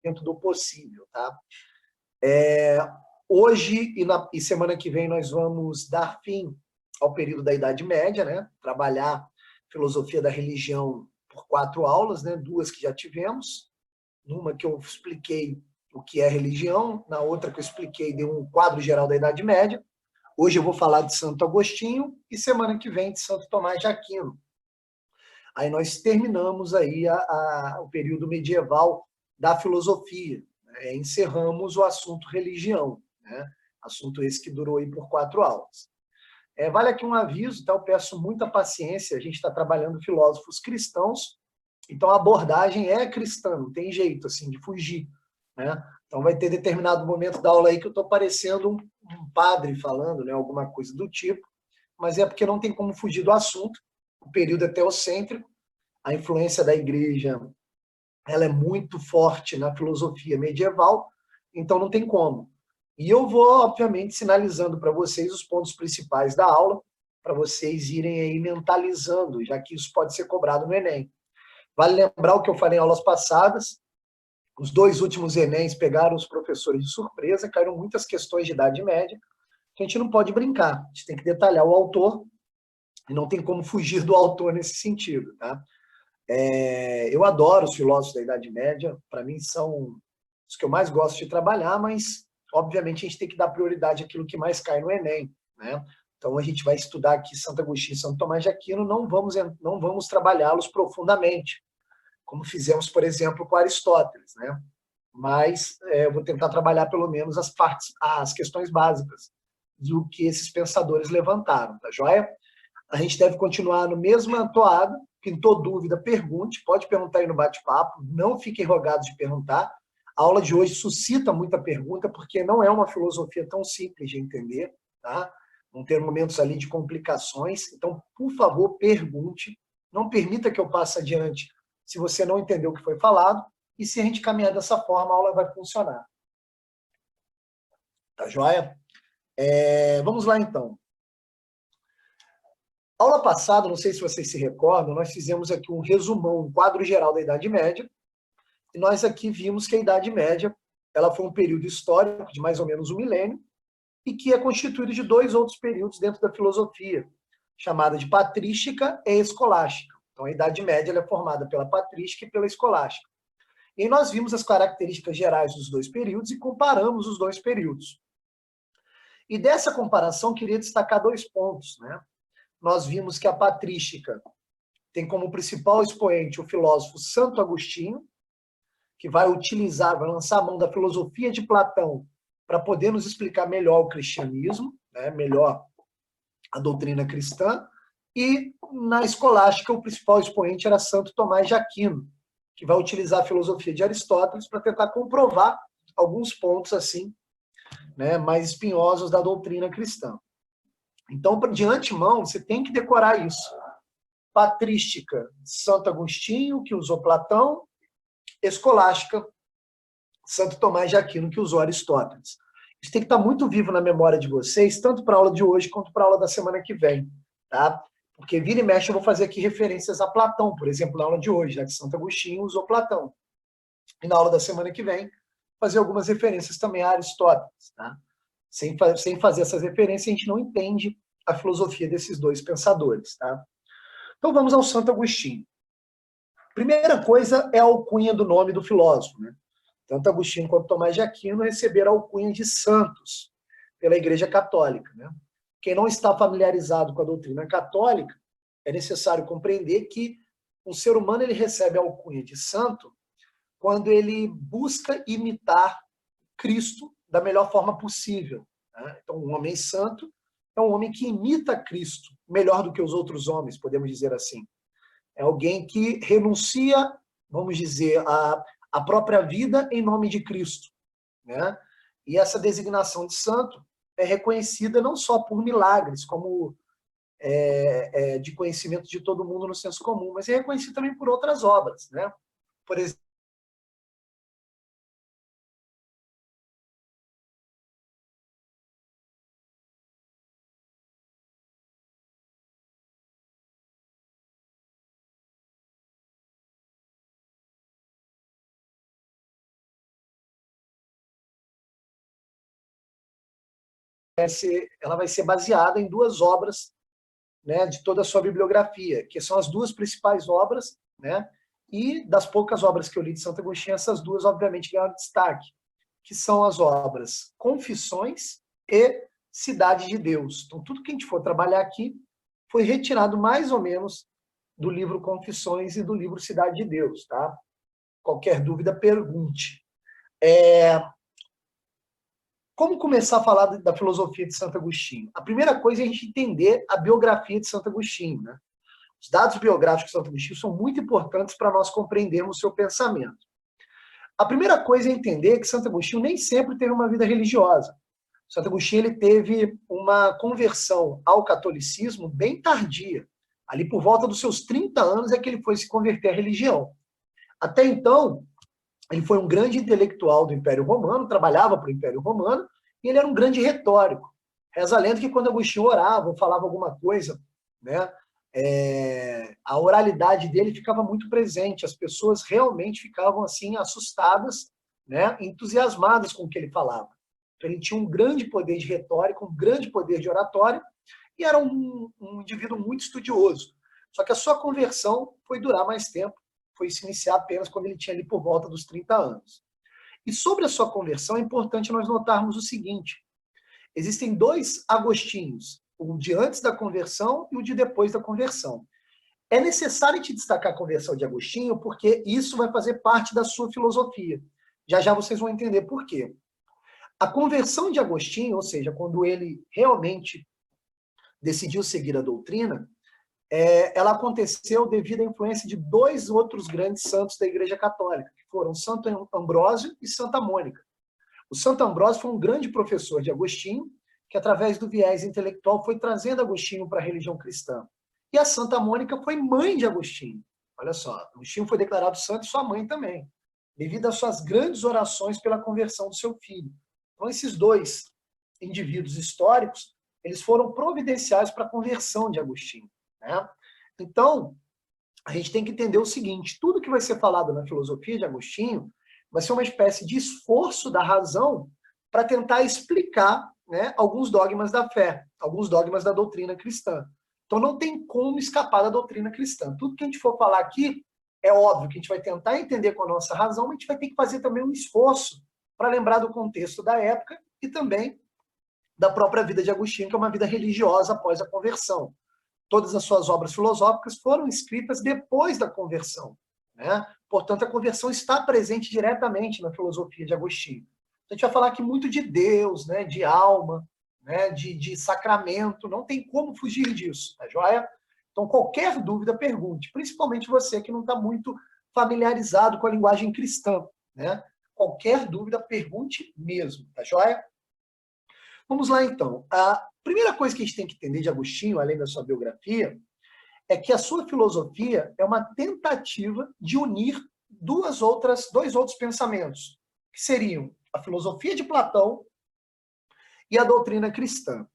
dentro do possível, tá? Hoje e semana que vem nós vamos dar fim ao período da Idade Média, né? Trabalhar filosofia da religião por 4 aulas, né? 2 que já tivemos, numa que eu expliquei o que é religião, na outra que eu expliquei dei um quadro geral da Idade Média. Hoje eu vou falar de Santo Agostinho e semana que vem de Santo Tomás de Aquino. Aí nós terminamos aí o período medieval da filosofia, né? Encerramos o assunto religião, né? Assunto esse que durou aí por 4 aulas. Vale aqui um aviso, tá? Eu peço muita paciência, a gente está trabalhando filósofos cristãos, então a abordagem é cristã, não tem jeito assim de fugir, né? Então vai ter determinado momento da aula aí que eu estou parecendo um padre falando, né? Alguma coisa do tipo, mas é porque não tem como fugir do assunto. O período é teocêntrico, a influência da igreja ela é muito forte na filosofia medieval, então não tem como. E eu vou, obviamente, sinalizando para vocês os pontos principais da aula, para vocês irem aí mentalizando, já que isso pode ser cobrado no Enem. Vale lembrar o que eu falei em aulas passadas, os 2 últimos Enems pegaram os professores de surpresa, caíram muitas questões de Idade Média, que a gente não pode brincar, a gente tem que detalhar o autor, e não tem como fugir do autor nesse sentido, tá? Eu adoro os filósofos da Idade Média, para mim são os que eu mais gosto de trabalhar, mas, obviamente, a gente tem que dar prioridade àquilo que mais cai no Enem, né? Então, a gente vai estudar aqui Santo Agostinho e Santo Tomás de Aquino, não vamos trabalhá-los profundamente, como fizemos, por exemplo, com Aristóteles, né? Mas eu vou tentar trabalhar pelo menos as questões básicas do que esses pensadores levantaram, tá joia? A gente deve continuar no mesmo toada. Pintou dúvida, pergunte, pode perguntar aí no bate-papo, não fiquem rogados de perguntar. A aula de hoje suscita muita pergunta, porque não é uma filosofia tão simples de entender, tá? Vão ter momentos ali de complicações, então, por favor, pergunte, não permita que eu passe adiante se você não entendeu o que foi falado, e se a gente caminhar dessa forma, a aula vai funcionar. Tá joia? Vamos lá, então. Aula passada, não sei se vocês se recordam, nós fizemos aqui um resumão, um quadro geral da Idade Média, e nós aqui vimos que a Idade Média ela foi um período histórico de mais ou menos um milênio, e que é constituído de 2 outros períodos dentro da filosofia, chamada de patrística e escolástica. Então, a Idade Média ela é formada pela patrística e pela escolástica. E aí nós vimos as características gerais dos 2 períodos e comparamos os 2 períodos. E dessa comparação, queria destacar 2 pontos, né? Nós vimos que a patrística tem como principal expoente o filósofo Santo Agostinho, que vai lançar a mão da filosofia de Platão para poder nos explicar melhor o cristianismo, né, melhor a doutrina cristã, e na escolástica o principal expoente era Santo Tomás de Aquino, que vai utilizar a filosofia de Aristóteles para tentar comprovar alguns pontos assim, né, mais espinhosos da doutrina cristã. Então, de antemão, você tem que decorar isso. Patrística, Santo Agostinho, que usou Platão, escolástica, Santo Tomás de Aquino, que usou Aristóteles. Isso tem que estar muito vivo na memória de vocês, tanto para a aula de hoje quanto para a aula da semana que vem, tá? Porque vira e mexe eu vou fazer aqui referências a Platão, por exemplo, na aula de hoje, já que Santo Agostinho usou Platão. E na aula da semana que vem, fazer algumas referências também a Aristóteles, tá? Sem fazer essas referências, a gente não entende a filosofia desses 2 pensadores, tá? Então vamos ao Santo Agostinho. Primeira coisa é a alcunha do nome do filósofo, né? Tanto Agostinho quanto Tomás de Aquino receberam a alcunha de santos pela Igreja Católica, né? Quem não está familiarizado com a doutrina católica, é necessário compreender que um ser humano ele recebe a alcunha de santo quando ele busca imitar Cristo da melhor forma possível, né? Então, um homem santo é um homem que imita Cristo melhor do que os outros homens, podemos dizer assim. É alguém que renuncia, vamos dizer, a própria vida em nome de Cristo, né? E essa designação de santo é reconhecida não só por milagres, como de conhecimento de todo mundo no senso comum, mas é reconhecido também por outras obras, né? Por exemplo, ela vai ser baseada em duas obras, né, de toda a sua bibliografia, que são as duas principais obras, né, e das poucas obras que eu li de Santo Agostinho, essas duas, obviamente, ganharam destaque, que são as obras Confissões e Cidade de Deus. Então, tudo que a gente for trabalhar aqui foi retirado mais ou menos do livro Confissões e do livro Cidade de Deus, tá? Qualquer dúvida, pergunte. Como começar a falar da filosofia de Santo Agostinho? A primeira coisa é a gente entender a biografia de Santo Agostinho, né? Os dados biográficos de Santo Agostinho são muito importantes para nós compreendermos o seu pensamento. A primeira coisa é entender que Santo Agostinho nem sempre teve uma vida religiosa. Santo Agostinho ele teve uma conversão ao catolicismo bem tardia. Ali por volta dos seus 30 anos é que ele foi se converter à religião. Até então, ele foi um grande intelectual do Império Romano, trabalhava para o Império Romano, e ele era um grande retórico. Reza a lenda que quando Agostinho orava ou falava alguma coisa, né, a oralidade dele ficava muito presente, as pessoas realmente ficavam assim assustadas, né, entusiasmadas com o que ele falava. Então, ele tinha um grande poder de retórica, um grande poder de oratória, e era um indivíduo muito estudioso. Só que a sua conversão foi durar mais tempo, foi se iniciar apenas quando ele tinha ali por volta dos 30 anos. E sobre a sua conversão, é importante nós notarmos o seguinte: existem dois Agostinhos, o de antes da conversão e o de depois da conversão. É necessário te destacar a conversão de Agostinho, porque isso vai fazer parte da sua filosofia. Já já vocês vão entender por quê. A conversão de Agostinho, ou seja, quando ele realmente decidiu seguir a doutrina, ela aconteceu devido à influência de dois outros grandes santos da Igreja Católica, que foram Santo Ambrósio e Santa Mônica. O Santo Ambrósio foi um grande professor de Agostinho, que através do viés intelectual foi trazendo Agostinho para a religião cristã. E a Santa Mônica foi mãe de Agostinho. Olha só, Agostinho foi declarado santo e sua mãe também, devido às suas grandes orações pela conversão do seu filho. Então, esses dois indivíduos históricos, eles foram providenciais para a conversão de Agostinho, né? Então, a gente tem que entender o seguinte: tudo que vai ser falado na filosofia de Agostinho vai ser uma espécie de esforço da razão para tentar explicar, né, alguns dogmas da fé, alguns dogmas da doutrina cristã. Então não tem como escapar da doutrina cristã. Tudo que a gente for falar aqui, é óbvio que a gente vai tentar entender com a nossa razão, mas a gente vai ter que fazer também um esforço para lembrar do contexto da época e também da própria vida de Agostinho, que é uma vida religiosa após a conversão. Todas as suas obras filosóficas foram escritas depois da conversão, né? Portanto, a conversão está presente diretamente na filosofia de Agostinho. A gente vai falar aqui muito de Deus, né, de alma, né, de sacramento, não tem como fugir disso, tá joia? Então, qualquer dúvida, pergunte, principalmente você que não está muito familiarizado com a linguagem cristã, né? Qualquer dúvida, pergunte mesmo, tá joia? Vamos lá, então. A primeira coisa que a gente tem que entender de Agostinho, além da sua biografia, é que a sua filosofia é uma tentativa de unir dois outros pensamentos, que seriam a filosofia de Platão e a doutrina cristã.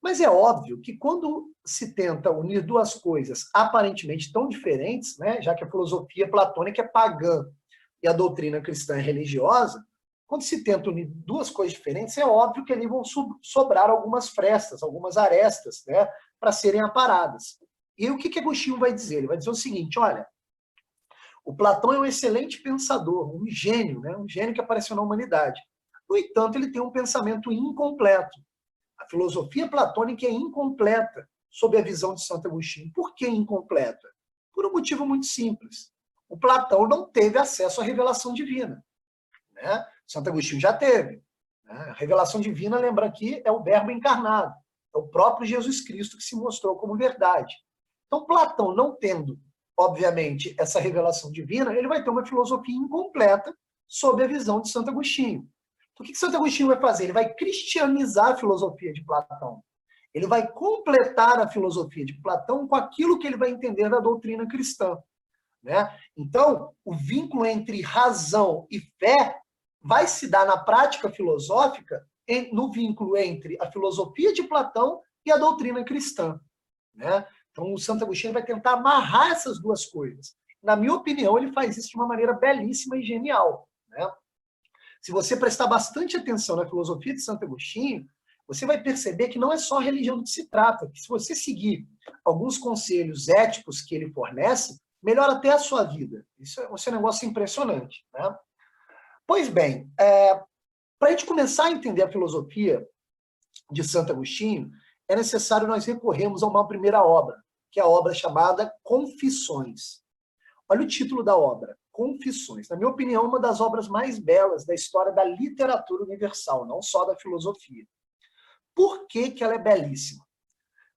Mas é óbvio que quando se tenta unir duas coisas aparentemente tão diferentes, né, já que a filosofia platônica é pagã e a doutrina cristã é religiosa, quando se tenta unir duas coisas diferentes, é óbvio que ali vão sobrar algumas frestas, algumas arestas, né, para serem aparadas. E o que Agostinho vai dizer? Ele vai dizer o seguinte: olha, o Platão é um excelente pensador, um gênio, né, um gênio que apareceu na humanidade. No entanto, ele tem um pensamento incompleto. A filosofia platônica é incompleta sob a visão de Santo Agostinho. Por que incompleta? Por um motivo muito simples. O Platão não teve acesso à revelação divina, né? Santo Agostinho já teve. Né? A revelação divina, lembra aqui, é o verbo encarnado. É o próprio Jesus Cristo que se mostrou como verdade. Então, Platão, não tendo, obviamente, essa revelação divina, ele vai ter uma filosofia incompleta sob a visão de Santo Agostinho. Então, o que Santo Agostinho vai fazer? Ele vai cristianizar a filosofia de Platão. Ele vai completar a filosofia de Platão com aquilo que ele vai entender da doutrina cristã. Né? Então, o vínculo entre razão e fé vai se dar na prática filosófica no vínculo entre a filosofia de Platão e a doutrina cristã. Né? Então, o Santo Agostinho vai tentar amarrar essas duas coisas. Na minha opinião, ele faz isso de uma maneira belíssima e genial. Né? Se você prestar bastante atenção na filosofia de Santo Agostinho, você vai perceber que não é só a religião que se trata, que se você seguir alguns conselhos éticos que ele fornece, melhora até a sua vida. Isso é um negócio impressionante, né? Pois bem, para a gente começar a entender a filosofia de Santo Agostinho, é necessário nós recorrermos a uma primeira obra, que é a obra chamada Confissões. Olha o título da obra, Confissões. Na minha opinião, uma das obras mais belas da história da literatura universal, não só da filosofia. Por que que ela é belíssima?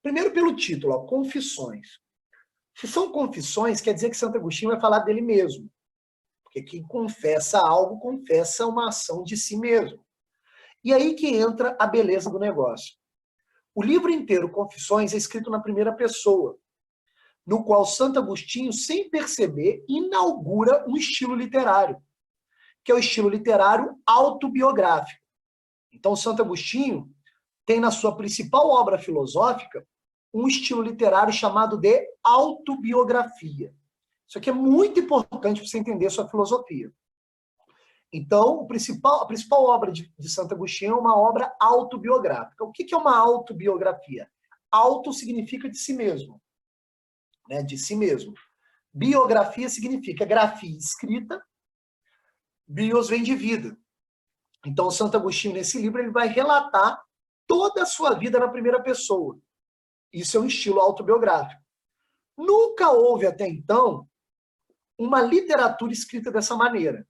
Primeiro pelo título, ó, Confissões. Se são confissões, quer dizer que Santo Agostinho vai falar dele mesmo. Porque quem confessa algo, confessa uma ação de si mesmo. E aí que entra a beleza do negócio. O livro inteiro, Confissões, é escrito na primeira pessoa, no qual Santo Agostinho, sem perceber, inaugura um estilo literário, que é o estilo literário autobiográfico. Então, Santo Agostinho tem na sua principal obra filosófica um estilo literário chamado de autobiografia. Isso aqui é muito importante para você entender a sua filosofia. Então, a principal obra de Santo Agostinho é uma obra autobiográfica. O que é uma autobiografia? Auto significa de si mesmo. Né? De si mesmo. Biografia significa grafia escrita, bios vem de vida. Então, Santo Agostinho, nesse livro, ele vai relatar toda a sua vida na primeira pessoa. Isso é um estilo autobiográfico. Nunca houve, até então, uma literatura escrita dessa maneira.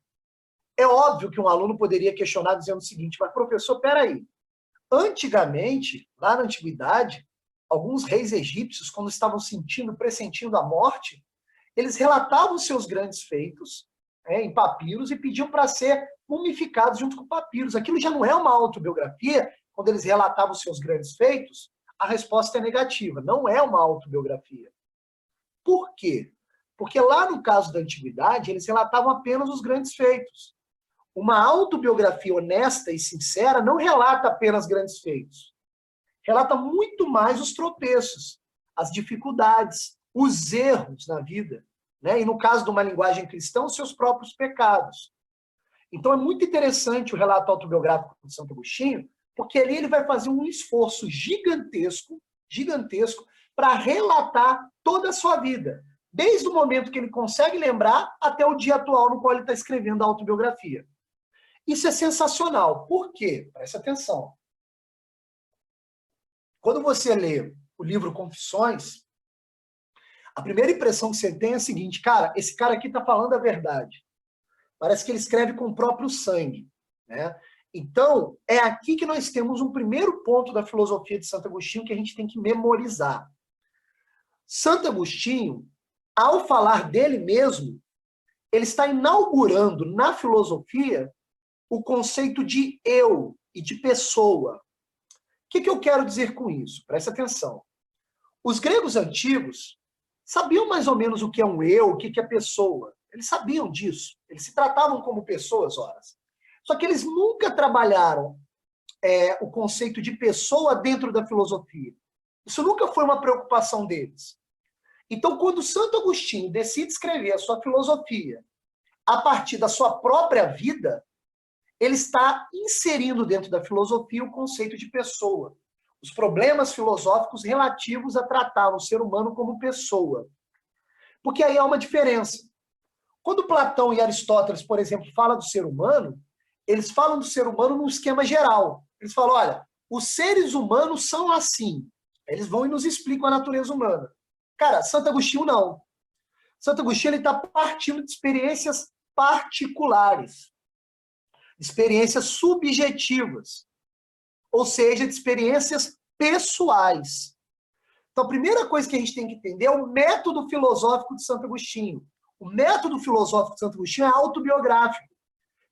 É óbvio que um aluno poderia questionar dizendo o seguinte, mas professor, peraí, antigamente, lá na antiguidade, alguns reis egípcios, quando estavam pressentindo a morte, eles relatavam seus grandes feitos em papiros e pediam para ser mumificados junto com papiros. Aquilo já não é uma autobiografia? Quando eles relatavam seus grandes feitos, a resposta é negativa, não é uma autobiografia. Por quê? Porque lá no caso da antiguidade, eles relatavam apenas os grandes feitos. Uma autobiografia honesta e sincera não relata apenas grandes feitos. Relata muito mais os tropeços, as dificuldades, os erros na vida. Né? E no caso de uma linguagem cristã, os seus próprios pecados. Então é muito interessante o relato autobiográfico de Santo Agostinho, porque ali ele vai fazer um esforço gigantesco para relatar toda a sua vida, desde o momento que ele consegue lembrar até o dia atual no qual ele está escrevendo a autobiografia. Isso é sensacional. Por quê? Presta atenção. Quando você lê o livro Confissões, a primeira impressão que você tem é a seguinte, cara, esse cara aqui está falando a verdade. Parece que ele escreve com o próprio sangue. Né? Então, é aqui que nós temos um primeiro ponto da filosofia de Santo Agostinho que a gente tem que memorizar. Santo Agostinho, ao falar dele mesmo, ele está inaugurando na filosofia o conceito de eu e de pessoa. O que eu quero dizer com isso? Presta atenção. Os gregos antigos sabiam mais ou menos o que é um eu, o que é pessoa. Eles sabiam disso. Eles se tratavam como pessoas, horas. Só que eles nunca trabalharam o conceito de pessoa dentro da filosofia. Isso nunca foi uma preocupação deles. Então, quando Santo Agostinho decide escrever a sua filosofia a partir da sua própria vida, ele está inserindo dentro da filosofia o conceito de pessoa. Os problemas filosóficos relativos a tratar o ser humano como pessoa. Porque aí há uma diferença. Quando Platão e Aristóteles, por exemplo, falam do ser humano, eles falam do ser humano num esquema geral. Eles falam, olha, os seres humanos são assim. Eles vão e nos explicam a natureza humana. Cara, Santo Agostinho não. Santo Agostinho está partindo de experiências particulares, experiências subjetivas, ou seja, de experiências pessoais. Então, a primeira coisa que a gente tem que entender é o método filosófico de Santo Agostinho. O método filosófico de Santo Agostinho é autobiográfico,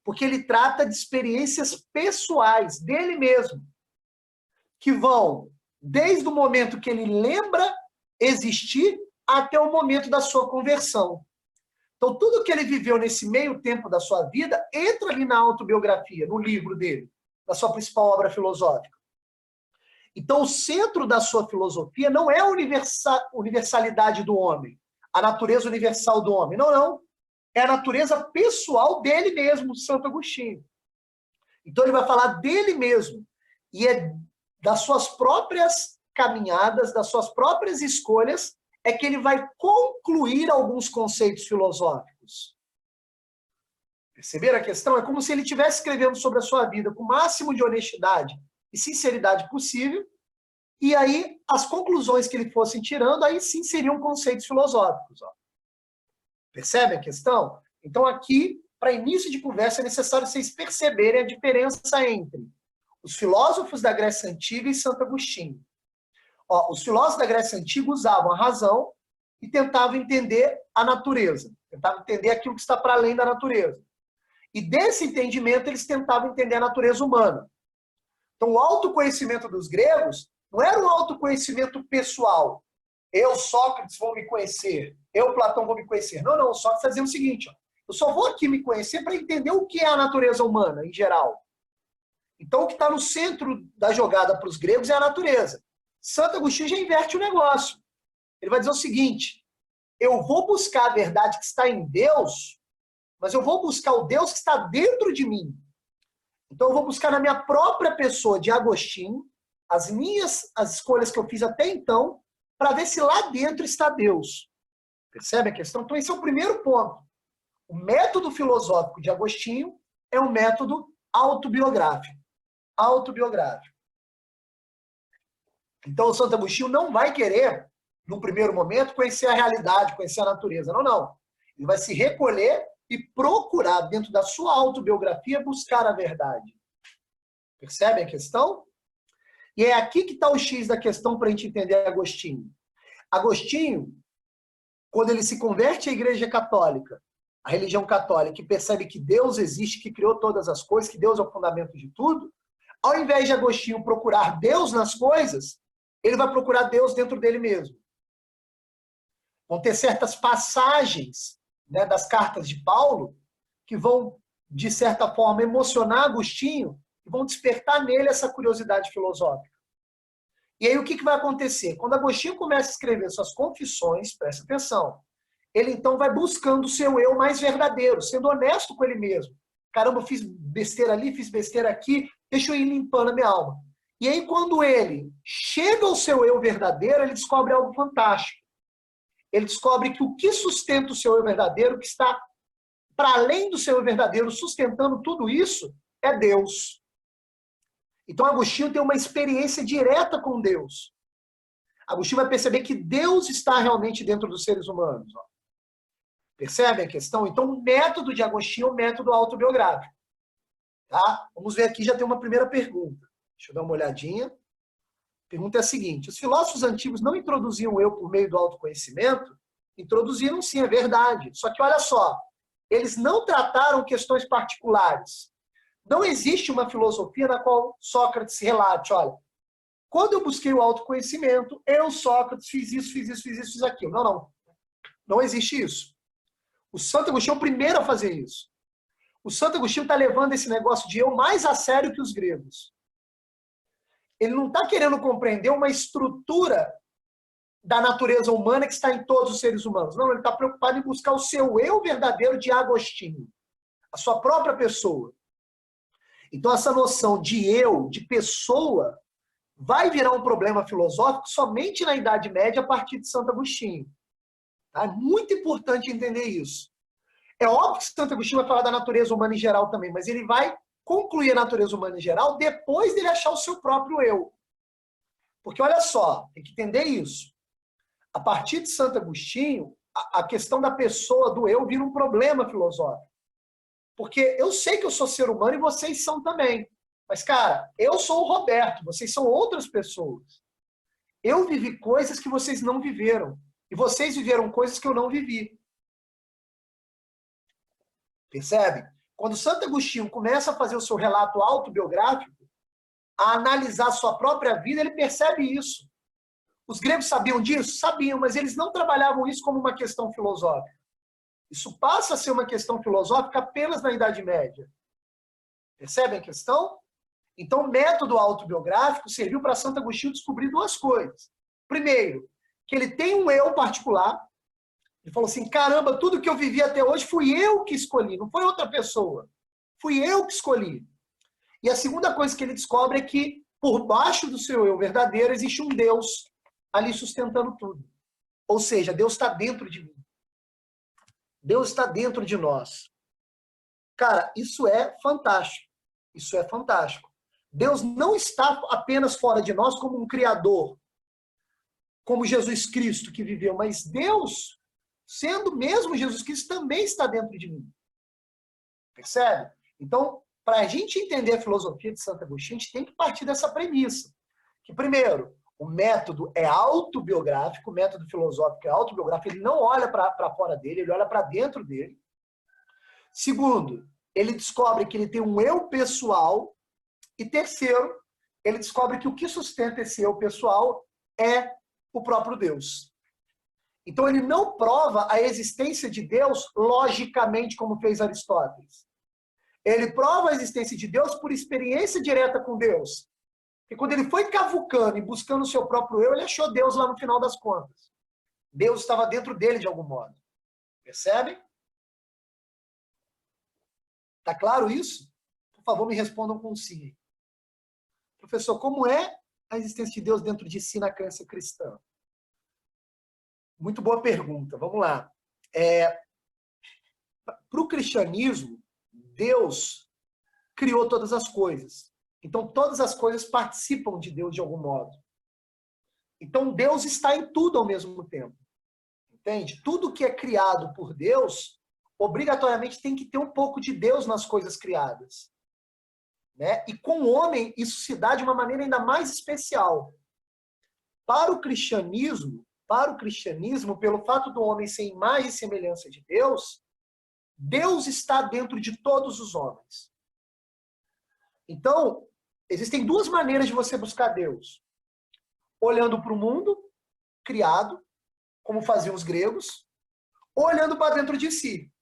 porque ele trata de experiências pessoais dele mesmo, que vão desde o momento que ele lembra existir até o momento da sua conversão. Então, tudo que ele viveu nesse meio tempo da sua vida entra ali na autobiografia, no livro dele, na sua principal obra filosófica. Então, o centro da sua filosofia não é a universalidade do homem, a natureza universal do homem. Não, não. É a natureza pessoal dele mesmo, Santo Agostinho. Então, ele vai falar dele mesmo. E é das suas próprias caminhadas, das suas próprias escolhas, é que ele vai concluir alguns conceitos filosóficos. Perceberam a questão? É como se ele estivesse escrevendo sobre a sua vida com o máximo de honestidade e sinceridade possível, e aí as conclusões que ele fosse tirando, aí sim seriam conceitos filosóficos. Ó. Percebem a questão? Então aqui, para início de conversa, é necessário vocês perceberem a diferença entre os filósofos da Grécia Antiga e Santo Agostinho. Ó, os filósofos da Grécia Antiga usavam a razão e tentavam entender a natureza, tentavam entender aquilo que está para além da natureza. E desse entendimento, eles tentavam entender a natureza humana. Então, o autoconhecimento dos gregos não era um autoconhecimento pessoal. Eu, Sócrates, vou me conhecer. Eu, Platão, vou me conhecer. Não, não. O Sócrates está dizendo o seguinte, ó, eu só vou aqui me conhecer para entender o que é a natureza humana, em geral. Então, o que está no centro da jogada para os gregos é a natureza. Santo Agostinho já inverte o negócio. Ele vai dizer o seguinte, eu vou buscar a verdade que está em Deus, mas eu vou buscar o Deus que está dentro de mim. Então, eu vou buscar na minha própria pessoa de Agostinho as escolhas que eu fiz até então, para ver se lá dentro está Deus. Percebe a questão? Então, esse é o primeiro ponto. O método filosófico de Agostinho é um método autobiográfico. Autobiográfico. Então, o Santo Agostinho não vai querer, no primeiro momento, conhecer a realidade, conhecer a natureza. Não, não. Ele vai se recolher e procurar, dentro da sua autobiografia, buscar a verdade. Percebem a questão? E é aqui que está o X da questão para a gente entender Agostinho. Agostinho, quando ele se converte à Igreja Católica, a religião católica, e percebe que Deus existe, que criou todas as coisas, que Deus é o fundamento de tudo, ao invés de Agostinho procurar Deus nas coisas, ele vai procurar Deus dentro dele mesmo. Vão ter certas passagens, né, das cartas de Paulo que vão, de certa forma, emocionar Agostinho e vão despertar nele essa curiosidade filosófica. E aí o que vai acontecer? Quando Agostinho começa a escrever suas confissões, presta atenção, ele então vai buscando o seu eu mais verdadeiro, sendo honesto com ele mesmo. Caramba, eu fiz besteira ali, fiz besteira aqui, deixa eu ir limpando a minha alma. E aí quando ele chega ao seu eu verdadeiro, ele descobre algo fantástico. Ele descobre que o que sustenta o seu eu verdadeiro, que está para além do seu eu verdadeiro, sustentando tudo isso, é Deus. Então Agostinho tem uma experiência direta com Deus. Agostinho vai perceber que Deus está realmente dentro dos seres humanos. Ó. Percebem a questão? Então o método de Agostinho é o método autobiográfico. Tá? Vamos ver aqui, já tem uma primeira pergunta. Deixa eu dar uma olhadinha. A pergunta é a seguinte, os filósofos antigos não introduziam o eu por meio do autoconhecimento? Introduziram sim, é verdade. Só que olha só, eles não trataram questões particulares. Não existe uma filosofia na qual Sócrates se relate, olha, quando eu busquei o autoconhecimento, eu, Sócrates, fiz isso, fiz isso, fiz isso, fiz aquilo. Não, não. Não existe isso. O Santo Agostinho é o primeiro a fazer isso. O Santo Agostinho está levando esse negócio de eu mais a sério que os gregos. Ele não está querendo compreender uma estrutura da natureza humana que está em todos os seres humanos. Não, ele está preocupado em buscar o seu eu verdadeiro de Agostinho. A sua própria pessoa. Então, essa noção de eu, de pessoa, vai virar um problema filosófico somente na Idade Média a partir de Santo Agostinho. Tá? É muito importante entender isso. É óbvio que Santo Agostinho vai falar da natureza humana em geral também, mas ele vai concluir a natureza humana em geral depois dele achar o seu próprio eu. Porque, olha só, tem que entender isso. A partir de Santo Agostinho, a questão da pessoa, do eu, vira um problema filosófico. Porque eu sei que eu sou ser humano e vocês são também. Mas, cara, eu sou o Roberto, vocês são outras pessoas. Eu vivi coisas que vocês não viveram. E vocês viveram coisas que eu não vivi. Percebe? Quando Santo Agostinho começa a fazer o seu relato autobiográfico, a analisar a sua própria vida, ele percebe isso. Os gregos sabiam disso? Sabiam, mas eles não trabalhavam isso como uma questão filosófica. Isso passa a ser uma questão filosófica apenas na Idade Média. Percebem a questão? Então, o método autobiográfico serviu para Santo Agostinho descobrir duas coisas. Primeiro, que ele tem um eu particular. Ele falou assim, caramba, tudo que eu vivi até hoje fui eu que escolhi, não foi outra pessoa. Fui eu que escolhi. E a segunda coisa que ele descobre é que, por baixo do seu eu verdadeiro existe um Deus ali sustentando tudo. Ou seja, Deus está dentro de mim. Deus está dentro de nós. Cara, isso é fantástico. Isso é fantástico. Deus não está apenas fora de nós como um criador, como Jesus Cristo que viveu, mas Deus, sendo mesmo Jesus Cristo, também está dentro de mim. Percebe? Então, para a gente entender a filosofia de Santo Agostinho, a gente tem que partir dessa premissa. Que, primeiro, o método é autobiográfico, o método filosófico é autobiográfico, ele não olha para fora dele, ele olha para dentro dele. Segundo, ele descobre que ele tem um eu pessoal. E terceiro, ele descobre que o que sustenta esse eu pessoal é o próprio Deus. Então ele não prova a existência de Deus logicamente, como fez Aristóteles. Ele prova a existência de Deus por experiência direta com Deus. E quando ele foi cavucando e buscando o seu próprio eu, ele achou Deus lá no final das contas. Deus estava dentro dele de algum modo. Percebe? Tá claro isso? Por favor, me respondam com sim. Professor, como é a existência de Deus dentro de si na crença cristã? Muito boa pergunta. Vamos lá. Para o cristianismo, Deus criou todas as coisas. Então, todas as coisas participam de Deus de algum modo. Então, Deus está em tudo ao mesmo tempo. Entende? Tudo que é criado por Deus, obrigatoriamente tem que ter um pouco de Deus nas coisas criadas. Né? E com o homem, isso se dá de uma maneira ainda mais especial. Para o cristianismo, pelo fato do homem ser imagem e semelhança de Deus, Deus está dentro de todos os homens. Então, existem duas maneiras de você buscar Deus. Olhando para o mundo criado, como faziam os gregos, ou olhando para dentro de si,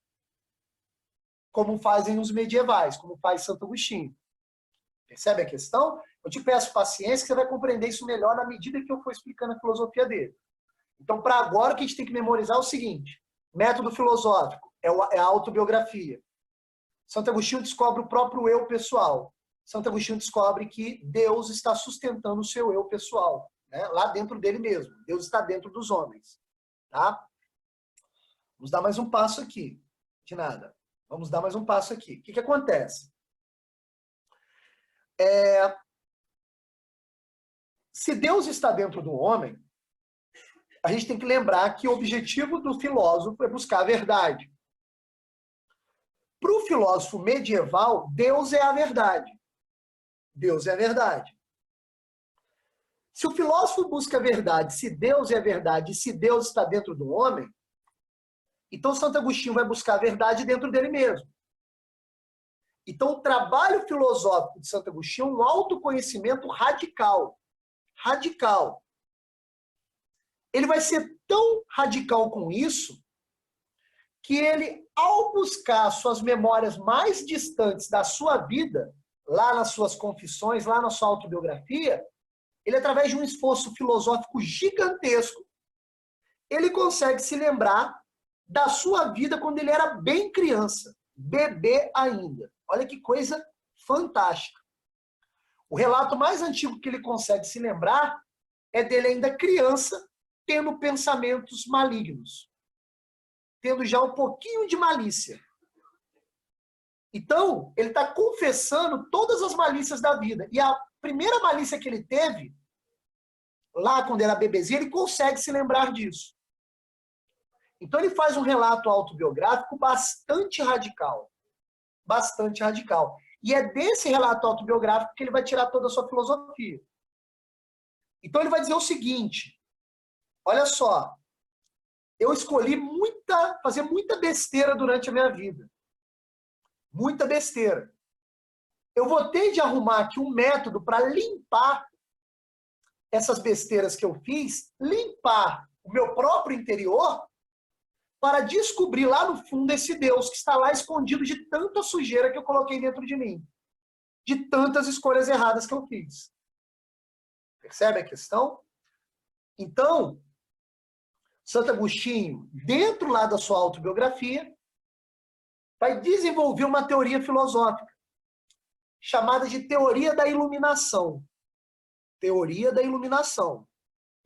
como fazem os medievais, como faz Santo Agostinho. Percebe a questão? Eu te peço paciência que você vai compreender isso melhor na medida que eu for explicando a filosofia dele. Então, para agora, o que a gente tem que memorizar é o seguinte. Método filosófico é a autobiografia. Santo Agostinho descobre o próprio eu pessoal. Santo Agostinho descobre que Deus está sustentando o seu eu pessoal, né? Lá dentro dele mesmo. Deus está dentro dos homens. Tá? Vamos dar mais um passo aqui. De nada. Vamos dar mais um passo aqui. O que acontece? Se Deus está dentro do homem, a gente tem que lembrar que o objetivo do filósofo é buscar a verdade. Para o filósofo medieval, Deus é a verdade. Deus é a verdade. Se o filósofo busca a verdade, se Deus é a verdade, e se Deus está dentro do homem, então Santo Agostinho vai buscar a verdade dentro dele mesmo. Então o trabalho filosófico de Santo Agostinho é um autoconhecimento radical. Radical. Ele vai ser tão radical com isso que ele, ao buscar suas memórias mais distantes da sua vida, lá nas suas confissões, lá na sua autobiografia, ele, através de um esforço filosófico gigantesco, ele consegue se lembrar da sua vida quando ele era bem criança, bebê ainda. Olha que coisa fantástica. O relato mais antigo que ele consegue se lembrar é dele ainda criança, tendo pensamentos malignos, tendo já um pouquinho de malícia. Então, ele está confessando todas as malícias da vida. E a primeira malícia que ele teve, lá quando era bebezinho, ele consegue se lembrar disso. Então, ele faz um relato autobiográfico bastante radical. Bastante radical. E é desse relato autobiográfico que ele vai tirar toda a sua filosofia. Então, ele vai dizer o seguinte, olha só, eu escolhi fazer muita besteira durante a minha vida. Muita besteira. Eu vou ter de arrumar aqui um método para limpar essas besteiras que eu fiz, limpar o meu próprio interior, para descobrir lá no fundo esse Deus que está lá escondido de tanta sujeira que eu coloquei dentro de mim. De tantas escolhas erradas que eu fiz. Percebe a questão? Então, Santo Agostinho, dentro lá da sua autobiografia, vai desenvolver uma teoria filosófica, chamada de teoria da iluminação. Teoria da iluminação.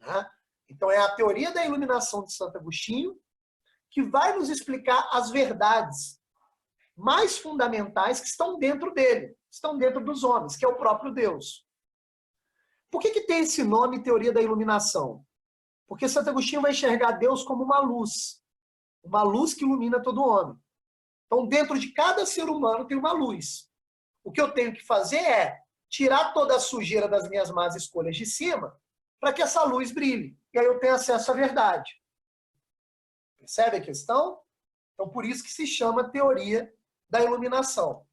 Né? Então, é a teoria da iluminação de Santo Agostinho que vai nos explicar as verdades mais fundamentais que estão dentro dele, estão dentro dos homens, que é o próprio Deus. Por que tem esse nome, teoria da iluminação? Porque Santo Agostinho vai enxergar Deus como uma luz que ilumina todo homem. Então, dentro de cada ser humano tem uma luz. O que eu tenho que fazer é tirar toda a sujeira das minhas más escolhas de cima, para que essa luz brilhe. E aí eu tenho acesso à verdade. Percebe a questão? Então, por isso que se chama teoria da iluminação.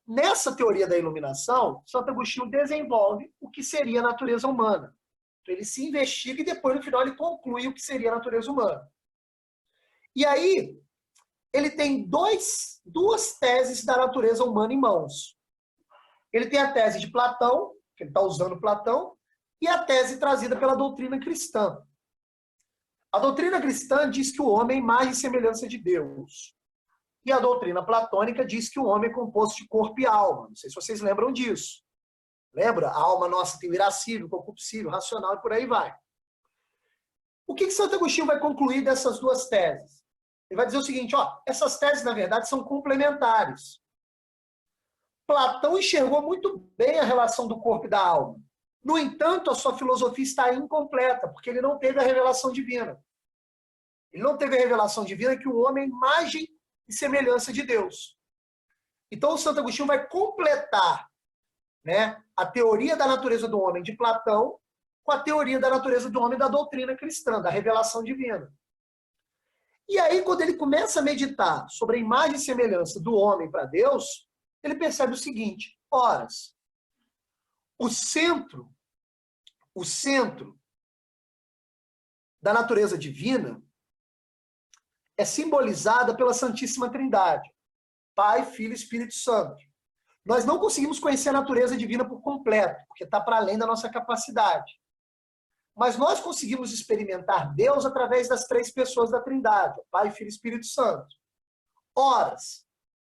Nessa teoria da iluminação, Santo Agostinho desenvolve o que seria a natureza humana. Então, ele se investiga e depois, no final, ele conclui o que seria a natureza humana. E aí, ele tem duas teses da natureza humana em mãos. Ele tem a tese de Platão, que ele está usando Platão, e a tese trazida pela doutrina cristã. A doutrina cristã diz que o homem é imagem e semelhança de Deus. E a doutrina platônica diz que o homem é composto de corpo e alma. Não sei se vocês lembram disso. Lembra? A alma nossa tem o irascível, concupiscível, racional e por aí vai. O que Santo Agostinho vai concluir dessas duas teses? Ele vai dizer o seguinte, ó, essas teses, na verdade, são complementares. Platão enxergou muito bem a relação do corpo e da alma. No entanto, a sua filosofia está incompleta, porque ele não teve a revelação divina. Ele não teve a revelação divina que o homem é imagem e semelhança de Deus. Então, o Santo Agostinho vai completar, né, a teoria da natureza do homem de Platão com a teoria da natureza do homem da doutrina cristã, da revelação divina. E aí, quando ele começa a meditar sobre a imagem e semelhança do homem para Deus, ele percebe o seguinte, horas, o centro da natureza divina é simbolizada pela Santíssima Trindade, Pai, Filho e Espírito Santo. Nós não conseguimos conhecer a natureza divina por completo, porque está para além da nossa capacidade. Mas nós conseguimos experimentar Deus através das três pessoas da Trindade, Pai, Filho e Espírito Santo. Ora,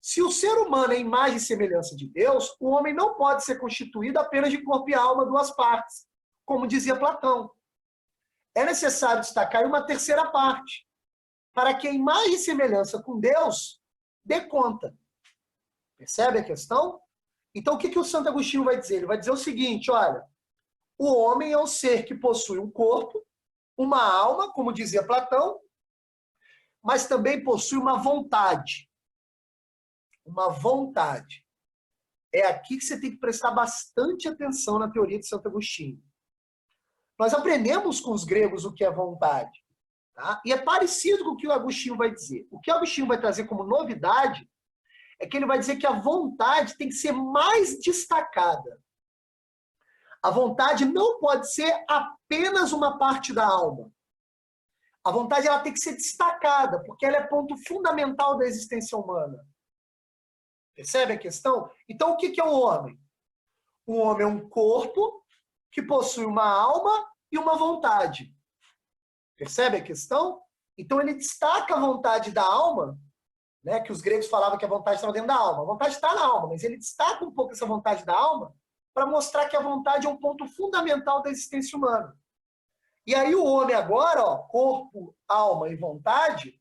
se o ser humano é imagem e semelhança de Deus, o homem não pode ser constituído apenas de corpo e alma, duas partes, como dizia Platão. É necessário destacar uma terceira parte, para que a imagem e semelhança com Deus dê conta. Percebe a questão? Então, o que o Santo Agostinho vai dizer? Ele vai dizer o seguinte, olha, o homem é um ser que possui um corpo, uma alma, como dizia Platão, mas também possui uma vontade. Uma vontade. É aqui que você tem que prestar bastante atenção na teoria de Santo Agostinho. Nós aprendemos com os gregos o que é vontade. Tá? E é parecido com o que o Agostinho vai dizer. O que o Agostinho vai trazer como novidade é que ele vai dizer que a vontade tem que ser mais destacada. A vontade não pode ser apenas uma parte da alma. A vontade ela tem que ser destacada, porque ela é ponto fundamental da existência humana. Percebe a questão? Então, o que é o homem? O homem é um corpo que possui uma alma e uma vontade. Percebe a questão? Então, ele destaca a vontade da alma, né, que os gregos falavam que a vontade estava dentro da alma. A vontade está na alma, mas ele destaca um pouco essa vontade da alma para mostrar que a vontade é um ponto fundamental da existência humana. E aí o homem agora, ó, corpo, alma e vontade,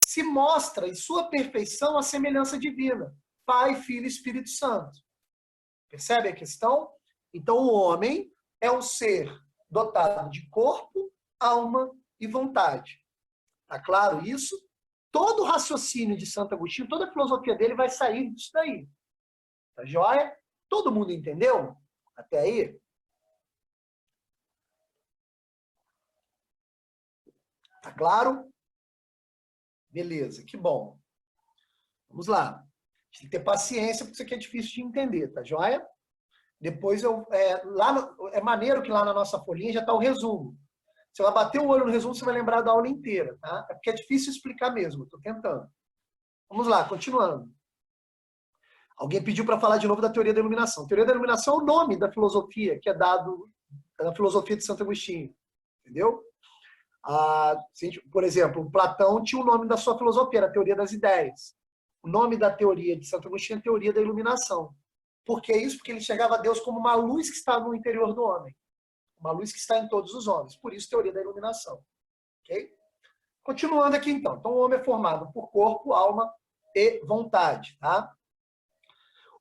se mostra em sua perfeição a semelhança divina. Pai, Filho e Espírito Santo. Percebe a questão? Então o homem é um ser dotado de corpo, alma e vontade. Tá claro isso? Todo o raciocínio de Santo Agostinho, toda a filosofia dele vai sair disso daí. Tá joia? Todo mundo entendeu? Até aí? Tá claro? Beleza, que bom. Vamos lá. A gente tem que ter paciência, porque isso aqui é difícil de entender, tá joia? Depois é maneiro que lá na nossa folhinha já está o resumo. Você vai bater o olho no resumo, você vai lembrar da aula inteira, tá? É porque é difícil explicar mesmo, estou tentando. Vamos lá, continuando. Alguém pediu para falar de novo da teoria da iluminação. A teoria da iluminação é o nome da filosofia que é dado na filosofia de Santo Agostinho. Entendeu? Por exemplo, Platão tinha o nome da sua filosofia, era a teoria das ideias. O nome da teoria de Santo Agostinho é a teoria da iluminação. Por que isso? Porque ele enxergava a Deus como uma luz que está no interior do homem. Uma luz que está em todos os homens. Por isso, teoria da iluminação. Ok? Continuando aqui, então. Então, o homem é formado por corpo, alma e vontade. Tá?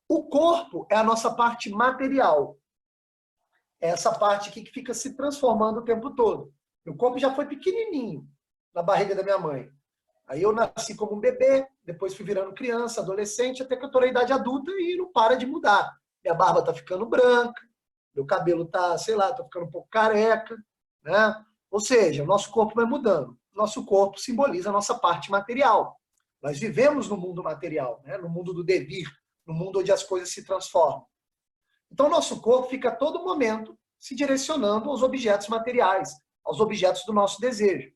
O corpo é a nossa parte material. É essa parte aqui que fica se transformando o tempo todo. Meu corpo já foi pequenininho na barriga da minha mãe. Aí eu nasci como um bebê, depois fui virando criança, adolescente, até que eu estou na idade adulta e não para de mudar. Minha barba está ficando branca, meu cabelo está, sei lá, está ficando um pouco careca, né? Ou seja, o nosso corpo vai mudando. Nosso corpo simboliza a nossa parte material. Nós vivemos no mundo material, né? No mundo do devir, no mundo onde as coisas se transformam. Então, o nosso corpo fica a todo momento se direcionando aos objetos materiais, aos objetos do nosso desejo.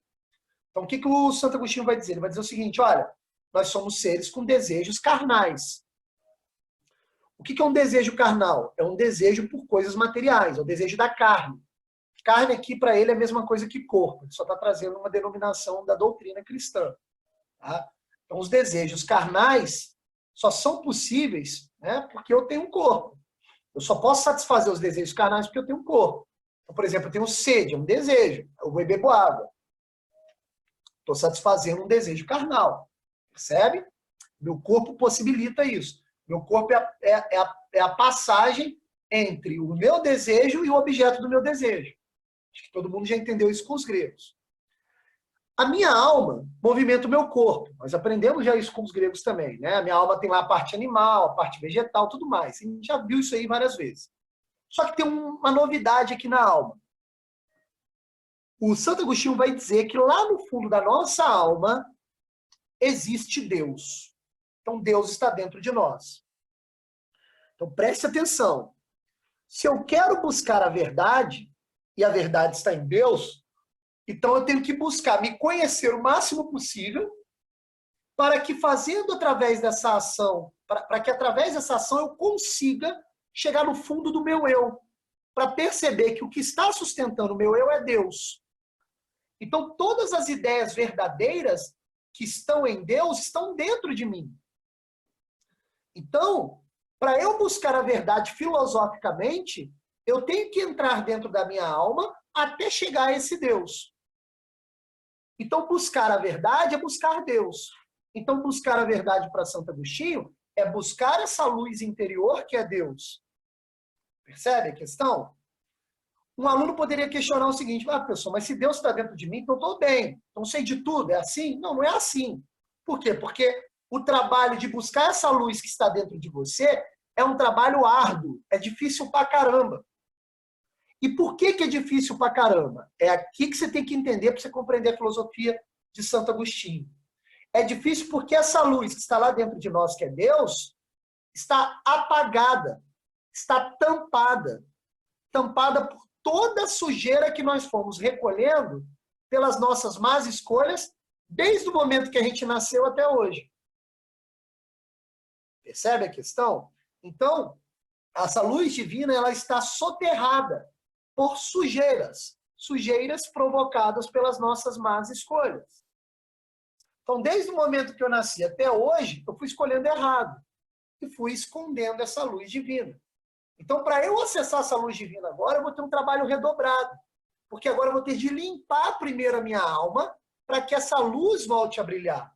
Então, o que o Santo Agostinho vai dizer? Ele vai dizer o seguinte, olha, nós somos seres com desejos carnais. O que é um desejo carnal? É um desejo por coisas materiais, é o desejo da carne. Carne aqui, para ele, é a mesma coisa que corpo. Ele só está trazendo uma denominação da doutrina cristã. Tá? Então, os desejos carnais só são possíveis, né, porque eu tenho um corpo. Eu só posso satisfazer os desejos carnais porque eu tenho um corpo. Então, por exemplo, eu tenho sede, é um desejo. Eu vou beber água. Estou satisfazendo um desejo carnal. Percebe? Meu corpo possibilita isso. Meu corpo é a passagem entre o meu desejo e o objeto do meu desejo. Acho que todo mundo já entendeu isso com os gregos. A minha alma movimenta o meu corpo. Nós aprendemos já isso com os gregos também, né? A minha alma tem lá a parte animal, a parte vegetal, tudo mais. A gente já viu isso aí várias vezes. Só que tem uma novidade aqui na alma. O Santo Agostinho vai dizer que lá no fundo da nossa alma existe Deus. Então Deus está dentro de nós. Então preste atenção. Se eu quero buscar a verdade, e a verdade está em Deus, então eu tenho que buscar me conhecer o máximo possível para que fazendo através dessa ação, para que através dessa ação eu consiga chegar no fundo do meu eu, para perceber que o que está sustentando o meu eu é Deus. Então todas as ideias verdadeiras que estão em Deus estão dentro de mim. Então, para eu buscar a verdade filosoficamente, eu tenho que entrar dentro da minha alma até chegar a esse Deus. Então, buscar a verdade é buscar Deus. Então, buscar a verdade para Santo Agostinho é buscar essa luz interior que é Deus. Percebe a questão? Um aluno poderia questionar o seguinte, professor, mas se Deus está dentro de mim, então estou bem, então sei de tudo, é assim? Não, não é assim. Por quê? Porque o trabalho de buscar essa luz que está dentro de você é um trabalho árduo, é difícil pra caramba. E por que é difícil pra caramba? É aqui que você tem que entender para você compreender a filosofia de Santo Agostinho. É difícil porque essa luz que está lá dentro de nós, que é Deus, está apagada, está tampada por toda a sujeira que nós fomos recolhendo pelas nossas más escolhas, desde o momento que a gente nasceu até hoje. Percebe a questão? Então, essa luz divina ela está soterrada por sujeiras provocadas pelas nossas más escolhas. Então, desde o momento que eu nasci até hoje, eu fui escolhendo errado e fui escondendo essa luz divina. Então, para eu acessar essa luz divina agora, eu vou ter um trabalho redobrado, porque agora eu vou ter de limpar primeiro a minha alma para que essa luz volte a brilhar.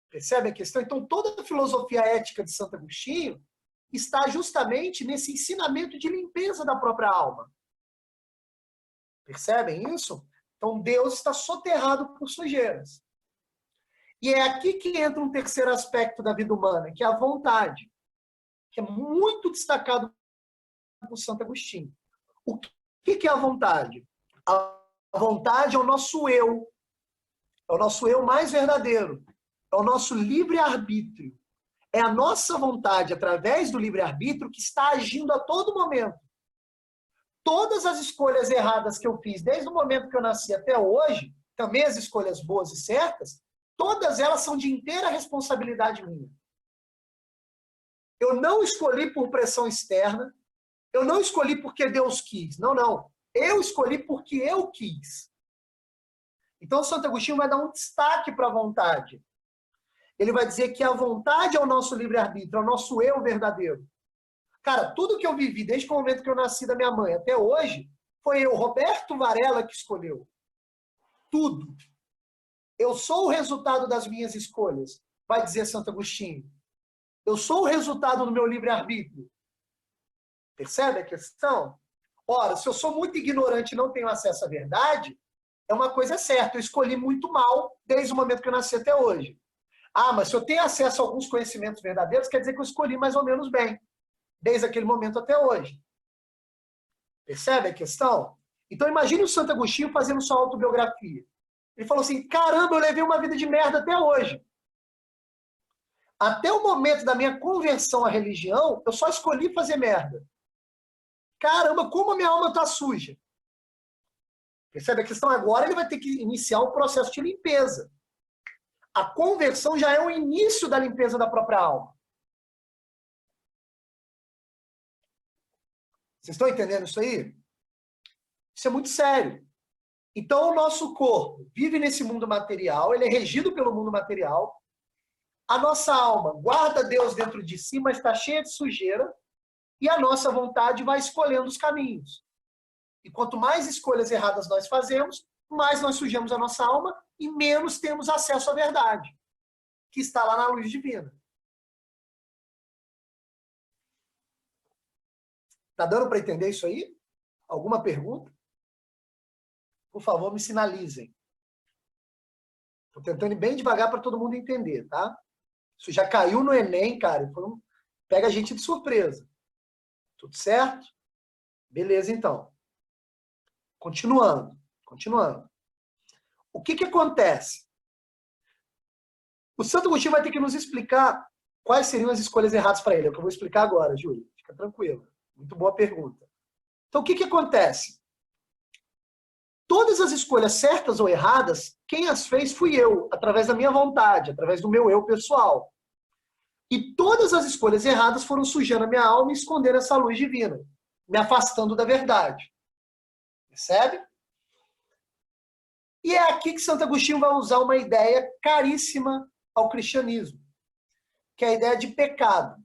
Percebe a questão? Então, toda a filosofia ética de Santo Agostinho está justamente nesse ensinamento de limpeza da própria alma. Percebem isso? Então, Deus está soterrado por sujeiras. E é aqui que entra um terceiro aspecto da vida humana, que é a vontade, que é muito destacado por Santo Agostinho. O que é a vontade? A vontade é o nosso eu mais verdadeiro, é o nosso livre-arbítrio. É a nossa vontade, através do livre-arbítrio, que está agindo a todo momento. Todas as escolhas erradas que eu fiz, desde o momento que eu nasci até hoje, também as escolhas boas e certas, todas elas são de inteira responsabilidade minha. Eu não escolhi por pressão externa, eu não escolhi porque Deus quis. Não, não. Eu escolhi porque eu quis. Então, Santo Agostinho vai dar um destaque para a vontade. Ele vai dizer que a vontade é o nosso livre-arbítrio, é o nosso eu verdadeiro. Cara, tudo que eu vivi desde o momento que eu nasci da minha mãe até hoje, foi eu, Roberto Varela, que escolheu. Tudo. Eu sou o resultado das minhas escolhas, vai dizer Santo Agostinho. Eu sou o resultado do meu livre-arbítrio. Percebe a questão? Ora, se eu sou muito ignorante e não tenho acesso à verdade, é uma coisa certa. Eu escolhi muito mal desde o momento que eu nasci até hoje. Ah, mas se eu tenho acesso a alguns conhecimentos verdadeiros, quer dizer que eu escolhi mais ou menos bem, desde aquele momento até hoje. Percebe a questão? Então imagine o Santo Agostinho fazendo sua autobiografia. Ele falou assim, caramba, eu levei uma vida de merda até hoje. Até o momento da minha conversão à religião, eu só escolhi fazer merda. Caramba, como a minha alma está suja. Percebe a questão? Agora ele vai ter que iniciar o processo de limpeza. A conversão já é o início da limpeza da própria alma. Vocês estão entendendo isso aí? Isso é muito sério. Então, o nosso corpo vive nesse mundo material, ele é regido pelo mundo material. A nossa alma guarda Deus dentro de si, mas está cheia de sujeira. E a nossa vontade vai escolhendo os caminhos. E quanto mais escolhas erradas nós fazemos, mais nós sujamos a nossa alma e menos temos acesso à verdade, que está lá na luz divina. Tá dando para entender isso aí? Alguma pergunta? Por favor, me sinalizem. Estou tentando ir bem devagar para todo mundo entender, tá? Isso já caiu no Enem, cara. Pega a gente de surpresa. Tudo certo? Beleza, então. Continuando. O que acontece? O Santo Agostinho vai ter que nos explicar quais seriam as escolhas erradas para ele. É o que eu vou explicar agora, Júlio. Fica tranquilo. Muito boa pergunta. Então, o que acontece? Todas as escolhas certas ou erradas, quem as fez fui eu, através da minha vontade, através do meu eu pessoal. E todas as escolhas erradas foram sujando a minha alma e escondendo essa luz divina, me afastando da verdade. Percebe? E é aqui que Santo Agostinho vai usar uma ideia caríssima ao cristianismo, que é a ideia de pecado.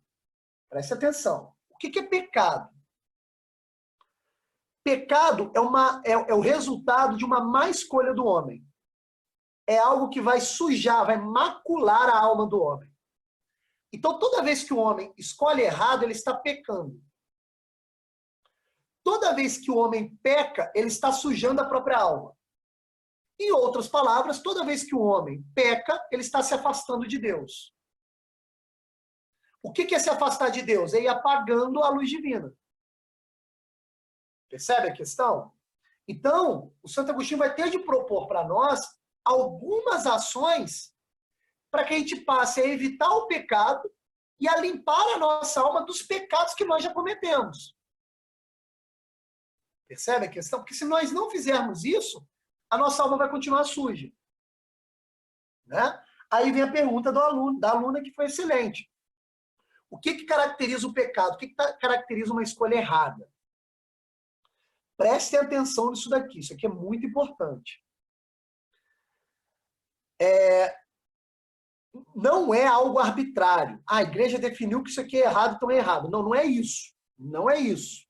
Preste atenção. O que é pecado? Pecado é o resultado de uma má escolha do homem. É algo que vai sujar, vai macular a alma do homem. Então, toda vez que o homem escolhe errado, ele está pecando. Toda vez que o homem peca, ele está sujando a própria alma. Em outras palavras, toda vez que o homem peca, ele está se afastando de Deus. O que é se afastar de Deus? É ir apagando a luz divina. Percebe a questão? Então, o Santo Agostinho vai ter de propor para nós algumas ações para que a gente passe a evitar o pecado e a limpar a nossa alma dos pecados que nós já cometemos. Percebe a questão? Porque se nós não fizermos isso, a nossa alma vai continuar suja. Né? Aí vem a pergunta do aluno, da aluna, que foi excelente. O que caracteriza o pecado? O que caracteriza uma escolha errada? Prestem atenção nisso daqui, isso aqui é muito importante. Não é algo arbitrário. A igreja definiu que isso aqui é errado, então é errado. Não, não é isso. Não é isso.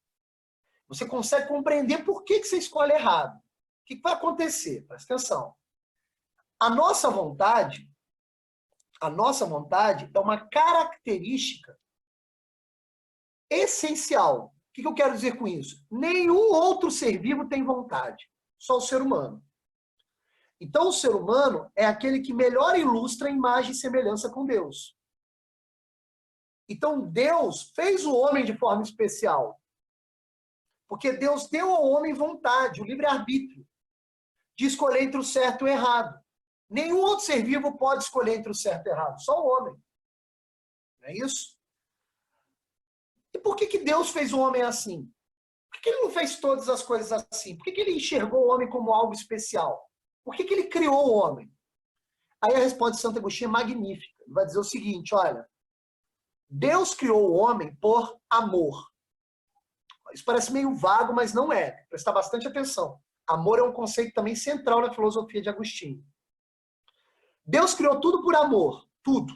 Você consegue compreender por que você escolhe errado. O que vai acontecer? Presta atenção. A nossa vontade é uma característica essencial. O que eu quero dizer com isso? Nenhum outro ser vivo tem vontade, só o ser humano. Então, o ser humano é aquele que melhor ilustra a imagem e semelhança com Deus. Então, Deus fez o homem de forma especial. Porque Deus deu ao homem vontade, o livre-arbítrio, de escolher entre o certo e o errado. Nenhum outro ser vivo pode escolher entre o certo e o errado, só o homem. Não é isso? E por que Deus fez o homem assim? Por que ele não fez todas as coisas assim? Por que ele enxergou o homem como algo especial? Por que ele criou o homem? Aí a resposta de Santo Agostinho é magnífica. Ele vai dizer o seguinte, olha, Deus criou o homem por amor. Isso parece meio vago, mas não é. Prestar bastante atenção. Amor é um conceito também central na filosofia de Agostinho. Deus criou tudo por amor. Tudo.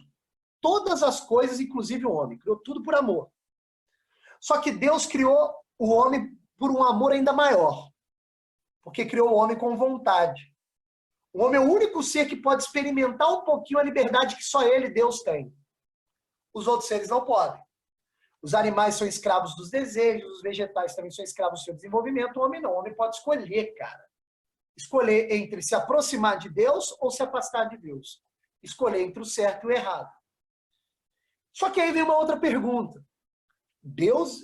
Todas as coisas, inclusive o homem. Criou tudo por amor. Só que Deus criou o homem por um amor ainda maior. Porque criou o homem com vontade. O homem é o único ser que pode experimentar um pouquinho a liberdade que só ele, Deus, tem. Os outros seres não podem. Os animais são escravos dos desejos, os vegetais também são escravos do seu desenvolvimento, o homem não. O homem pode escolher, cara. Escolher entre se aproximar de Deus ou se afastar de Deus. Escolher entre o certo e o errado. Só que aí vem uma outra pergunta. Deus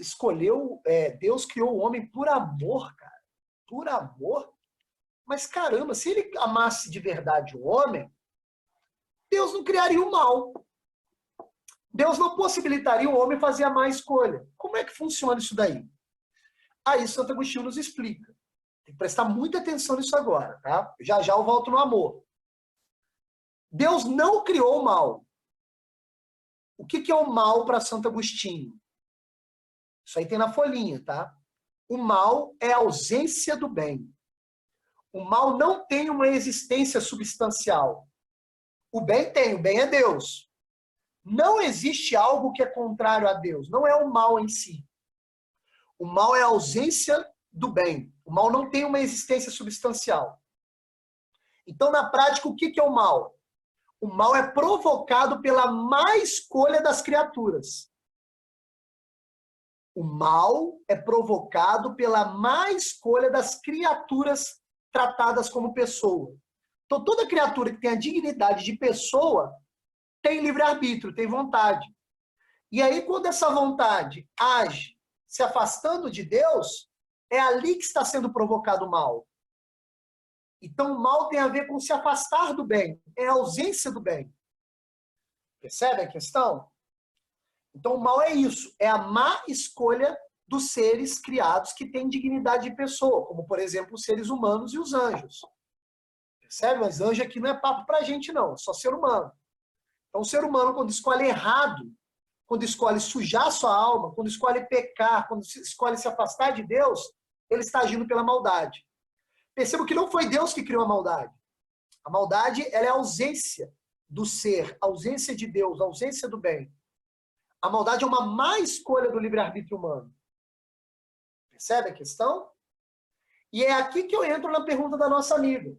criou o homem por amor, cara. Por amor? Mas caramba, se ele amasse de verdade o homem, Deus não criaria o mal. Deus não possibilitaria o homem fazer a má escolha. Como é que funciona isso daí? Aí Santo Agostinho nos explica. Tem que prestar muita atenção nisso agora, tá? Já já eu volto no amor. Deus não criou o mal. O que é o mal para Santo Agostinho? Isso aí tem na folhinha, tá? O mal é a ausência do bem. O mal não tem uma existência substancial. O bem tem, o bem é Deus. Não existe algo que é contrário a Deus. Não é o mal em si. O mal é a ausência do bem. O mal não tem uma existência substancial. Então, na prática, o que é o mal? O mal é provocado pela má escolha das criaturas. O mal é provocado pela má escolha das criaturas tratadas como pessoa. Então, toda criatura que tem a dignidade de pessoa tem livre-arbítrio, tem vontade. E aí, quando essa vontade age se afastando de Deus, é ali que está sendo provocado o mal. Então, o mal tem a ver com se afastar do bem, é a ausência do bem. Percebe a questão? Então, o mal é isso, é a má escolha dos seres criados que têm dignidade de pessoa, como, por exemplo, os seres humanos e os anjos. Percebe? Mas anjo aqui não é papo pra gente, não, é só ser humano. Então, o ser humano, quando escolhe errado, quando escolhe sujar sua alma, quando escolhe pecar, quando escolhe se afastar de Deus, ele está agindo pela maldade. Perceba que não foi Deus que criou a maldade. A maldade, ela é a ausência do ser, a ausência de Deus, a ausência do bem. A maldade é uma má escolha do livre-arbítrio humano. Percebe a questão? E é aqui que eu entro na pergunta da nossa amiga.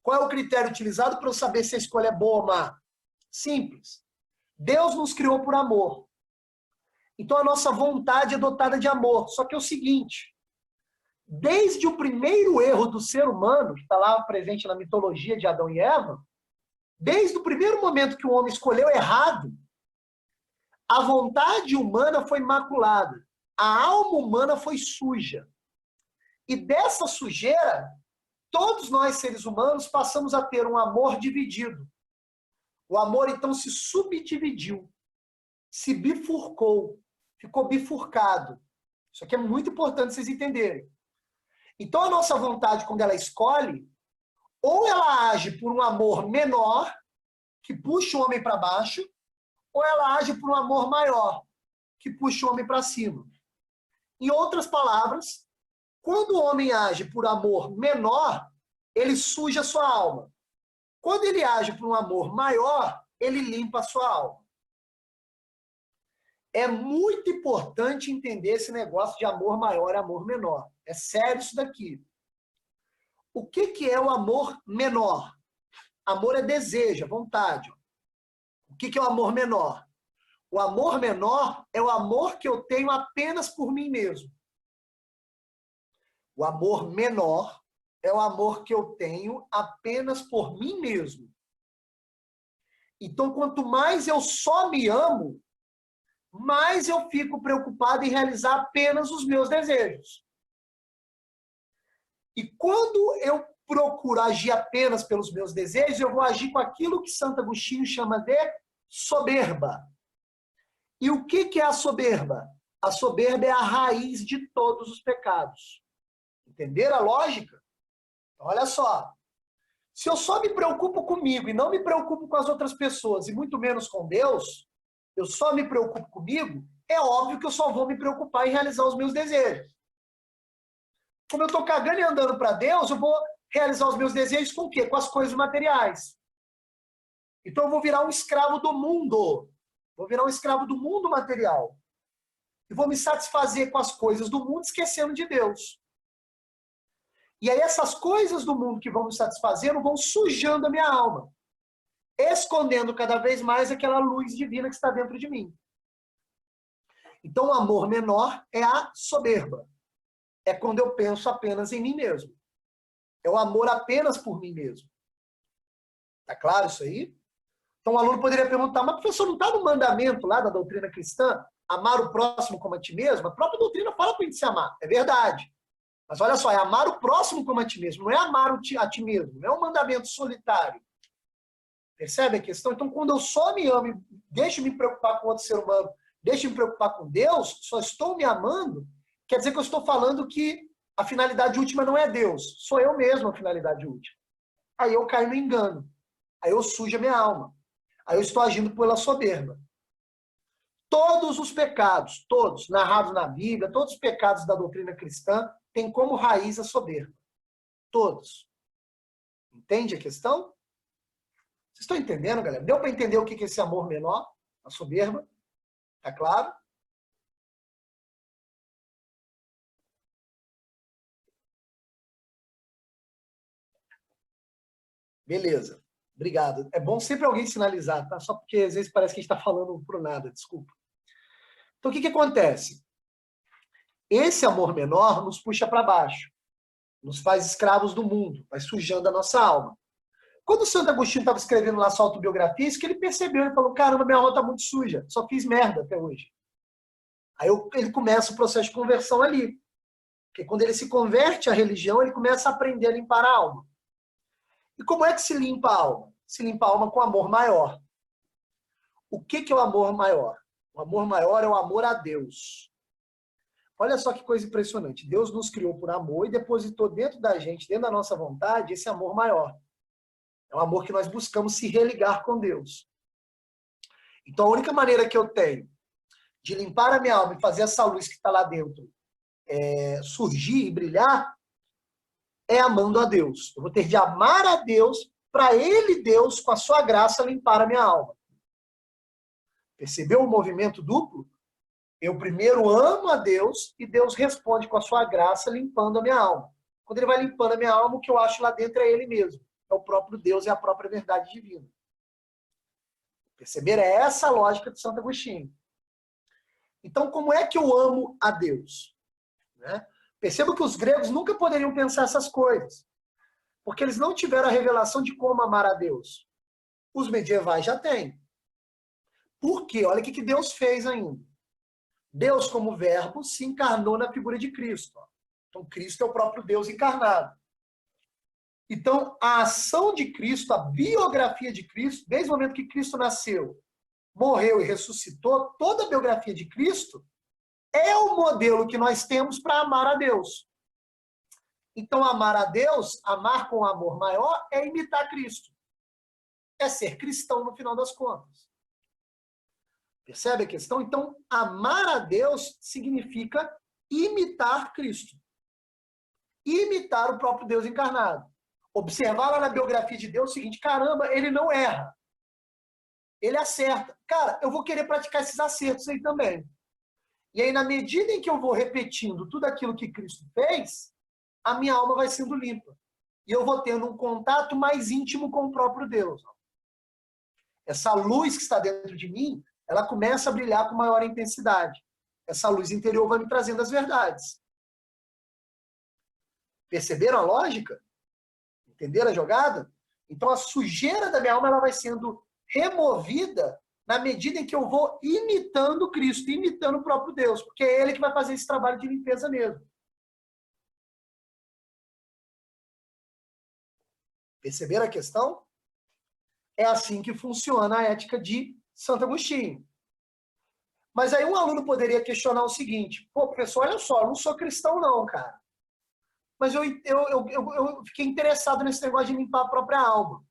Qual é o critério utilizado para eu saber se a escolha é boa ou má? Simples. Deus nos criou por amor. Então a nossa vontade é dotada de amor. Só que é o seguinte, desde o primeiro erro do ser humano, que está lá presente na mitologia de Adão e Eva, desde o primeiro momento que o homem escolheu errado, a vontade humana foi maculada. A alma humana foi suja. E dessa sujeira, todos nós, seres humanos, passamos a ter um amor dividido. O amor, então, se subdividiu, se bifurcou, ficou bifurcado. Isso aqui é muito importante vocês entenderem. Então, a nossa vontade, quando ela escolhe, ou ela age por um amor menor, que puxa o homem para baixo, ou ela age por um amor maior, que puxa o homem para cima. Em outras palavras, quando o homem age por amor menor, ele suja a sua alma. Quando ele age por um amor maior, ele limpa a sua alma. É muito importante entender esse negócio de amor maior e amor menor. É sério isso daqui. O que é o amor menor? Amor é desejo, é vontade. O que é o amor menor? O amor menor é o amor que eu tenho apenas por mim mesmo. O amor menor é o amor que eu tenho apenas por mim mesmo. Então, quanto mais eu só me amo, mais eu fico preocupado em realizar apenas os meus desejos. E quando eu procuro agir apenas pelos meus desejos, eu vou agir com aquilo que Santo Agostinho chama de soberba. E o que é a soberba? A soberba é a raiz de todos os pecados. Entenderam a lógica? Então, olha só. Se eu só me preocupo comigo e não me preocupo com as outras pessoas, e muito menos com Deus, eu só me preocupo comigo, é óbvio que eu só vou me preocupar em realizar os meus desejos. Como eu estou cagando e andando para Deus, eu vou realizar os meus desejos com o quê? Com as coisas materiais. Então eu vou virar um escravo do mundo. Vou virar um escravo do mundo material. e vou me satisfazer com as coisas do mundo, esquecendo de Deus. E aí essas coisas do mundo que vão me satisfazendo vão sujando a minha alma, escondendo cada vez mais aquela luz divina que está dentro de mim. Então o amor menor é a soberba. É quando eu penso apenas em mim mesmo. É o amor apenas por mim mesmo. Tá claro isso aí? Então o aluno poderia perguntar, mas professor, não está no mandamento lá da doutrina cristã, amar o próximo como a ti mesmo? A própria doutrina fala para a gente se amar, é verdade. Mas olha só, é amar o próximo como a ti mesmo, não é amar a ti mesmo, não é um mandamento solitário. Percebe a questão? Então, quando eu só me amo e deixo me preocupar com outro ser humano, deixo me preocupar com Deus, só estou me amando, quer dizer que eu estou falando que a finalidade última não é Deus, sou eu mesmo a finalidade última. Aí eu caio no engano, aí eu sujo a minha alma, aí eu estou agindo pela soberba. Todos os pecados, todos, narrados na Bíblia, todos os pecados da doutrina cristã, têm como raiz a soberba. Todos. Entende a questão? Vocês estão entendendo, galera? Deu para entender o que é esse amor menor? A soberba? Tá claro? Beleza. Obrigado. É bom sempre alguém sinalizar, tá? Só porque às vezes parece que a gente está falando por nada, desculpa. Então o que acontece? Esse amor menor nos puxa para baixo, nos faz escravos do mundo, vai sujando a nossa alma. Quando o Santo Agostinho estava escrevendo lá sua autobiografia, isso que ele percebeu, ele falou, caramba, minha alma está muito suja, só fiz merda até hoje. Aí ele começa o processo de conversão ali. Porque quando ele se converte à religião, ele começa a aprender a limpar a alma. E como é que se limpa a alma? Se limpa a alma com amor maior. O que é o amor maior? O amor maior é o amor a Deus. Olha só que coisa impressionante. Deus nos criou por amor e depositou dentro da gente, dentro da nossa vontade, esse amor maior. É um amor que nós buscamos se religar com Deus. Então, a única maneira que eu tenho de limpar a minha alma e fazer essa luz que está lá dentro surgir e brilhar é amando a Deus. Eu vou ter de amar a Deus para Ele, Deus, com a sua graça, limpar a minha alma. Percebeu o movimento duplo? Eu primeiro amo a Deus e Deus responde com a sua graça, limpando a minha alma. Quando Ele vai limpando a minha alma, o que eu acho lá dentro é Ele mesmo. É o próprio Deus, é a própria verdade divina. Perceberam? É essa a lógica de Santo Agostinho. Então, como é que eu amo a Deus? Né? Perceba que os gregos nunca poderiam pensar essas coisas, porque eles não tiveram a revelação de como amar a Deus. Os medievais já têm. Por quê? Olha o que Deus fez ainda. Deus, como verbo, se encarnou na figura de Cristo. Então, Cristo é o próprio Deus encarnado. Então, a ação de Cristo, a biografia de Cristo, desde o momento que Cristo nasceu, morreu e ressuscitou, toda a biografia de Cristo é o modelo que nós temos para amar a Deus. Então, amar a Deus, amar com amor maior, é imitar Cristo. É ser cristão no final das contas. Percebe a questão? Então, amar a Deus significa imitar Cristo. Imitar o próprio Deus encarnado. Observar lá na biografia de Deus o seguinte, caramba, ele não erra. Ele acerta. Cara, eu vou querer praticar esses acertos aí também. E aí, na medida em que eu vou repetindo tudo aquilo que Cristo fez, a minha alma vai sendo limpa. E eu vou tendo um contato mais íntimo com o próprio Deus. Essa luz que está dentro de mim, ela começa a brilhar com maior intensidade. Essa luz interior vai me trazendo as verdades. Perceberam a lógica? Entenderam a jogada? Então, a sujeira da minha alma ela vai sendo removida na medida em que eu vou imitando Cristo, imitando o próprio Deus, porque é Ele que vai fazer esse trabalho de limpeza mesmo. Perceberam a questão? É assim que funciona a ética de Santo Agostinho. Mas aí um aluno poderia questionar o seguinte, pô, professor, olha só, eu não sou cristão não, cara. Mas eu fiquei interessado nesse negócio de limpar a própria alma.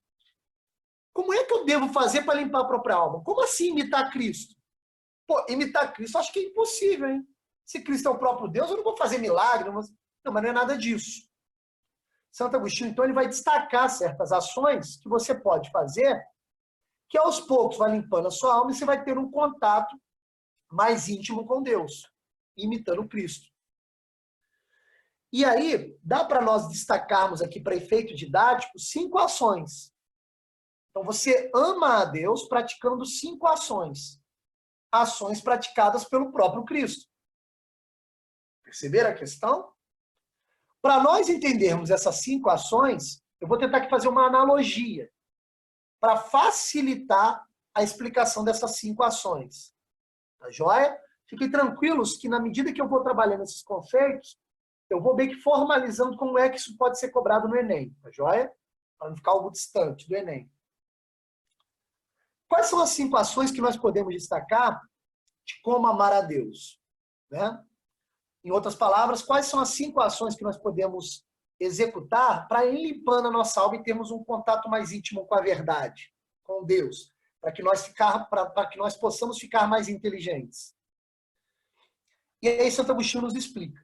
Como é que eu devo fazer para limpar a própria alma? Como assim imitar Cristo? Pô, imitar Cristo acho que é impossível, hein? Se Cristo é o próprio Deus, eu não vou fazer milagre. Não, mas não é nada disso. Santo Agostinho, então, ele vai destacar certas ações que você pode fazer, que aos poucos vai limpando a sua alma e você vai ter um contato mais íntimo com Deus. imitando Cristo. E aí, dá para nós destacarmos aqui, para efeito didático, 5 ações. Então, você ama a Deus praticando 5 ações. Ações praticadas pelo próprio Cristo. Perceberam a questão? Para nós entendermos essas 5 ações, eu vou tentar aqui fazer uma analogia para facilitar a explicação dessas 5 ações. Tá joia? Fiquem tranquilos que na medida que eu vou trabalhando esses conceitos, eu vou meio que formalizando como é que isso pode ser cobrado no Enem. Tá joia? Para não ficar algo distante do Enem. Quais são as 5 ações que nós podemos destacar de como amar a Deus? Né? Em outras palavras, quais são as 5 ações que nós podemos executar para ir limpando a nossa alma e termos um contato mais íntimo com a verdade, com Deus, para que nós possamos ficar mais inteligentes? E aí Santo Agostinho nos explica.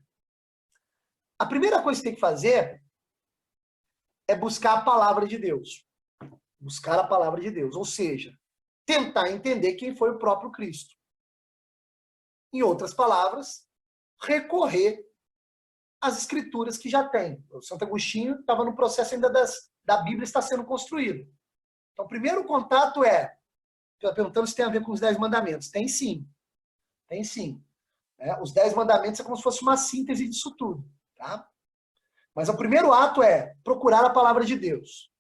A primeira coisa que tem que fazer é buscar a palavra de Deus. Buscar a palavra de Deus, ou seja, tentar entender quem foi o próprio Cristo. Em outras palavras, recorrer às escrituras que já tem. O Santo Agostinho estava no processo ainda da Bíblia estar sendo construída. Então, o primeiro contato perguntando se tem a ver com os 10 mandamentos. Tem sim. Tem sim. Os 10 mandamentos é como se fosse uma síntese disso tudo. Tá? Mas o primeiro ato é procurar a palavra de Deus.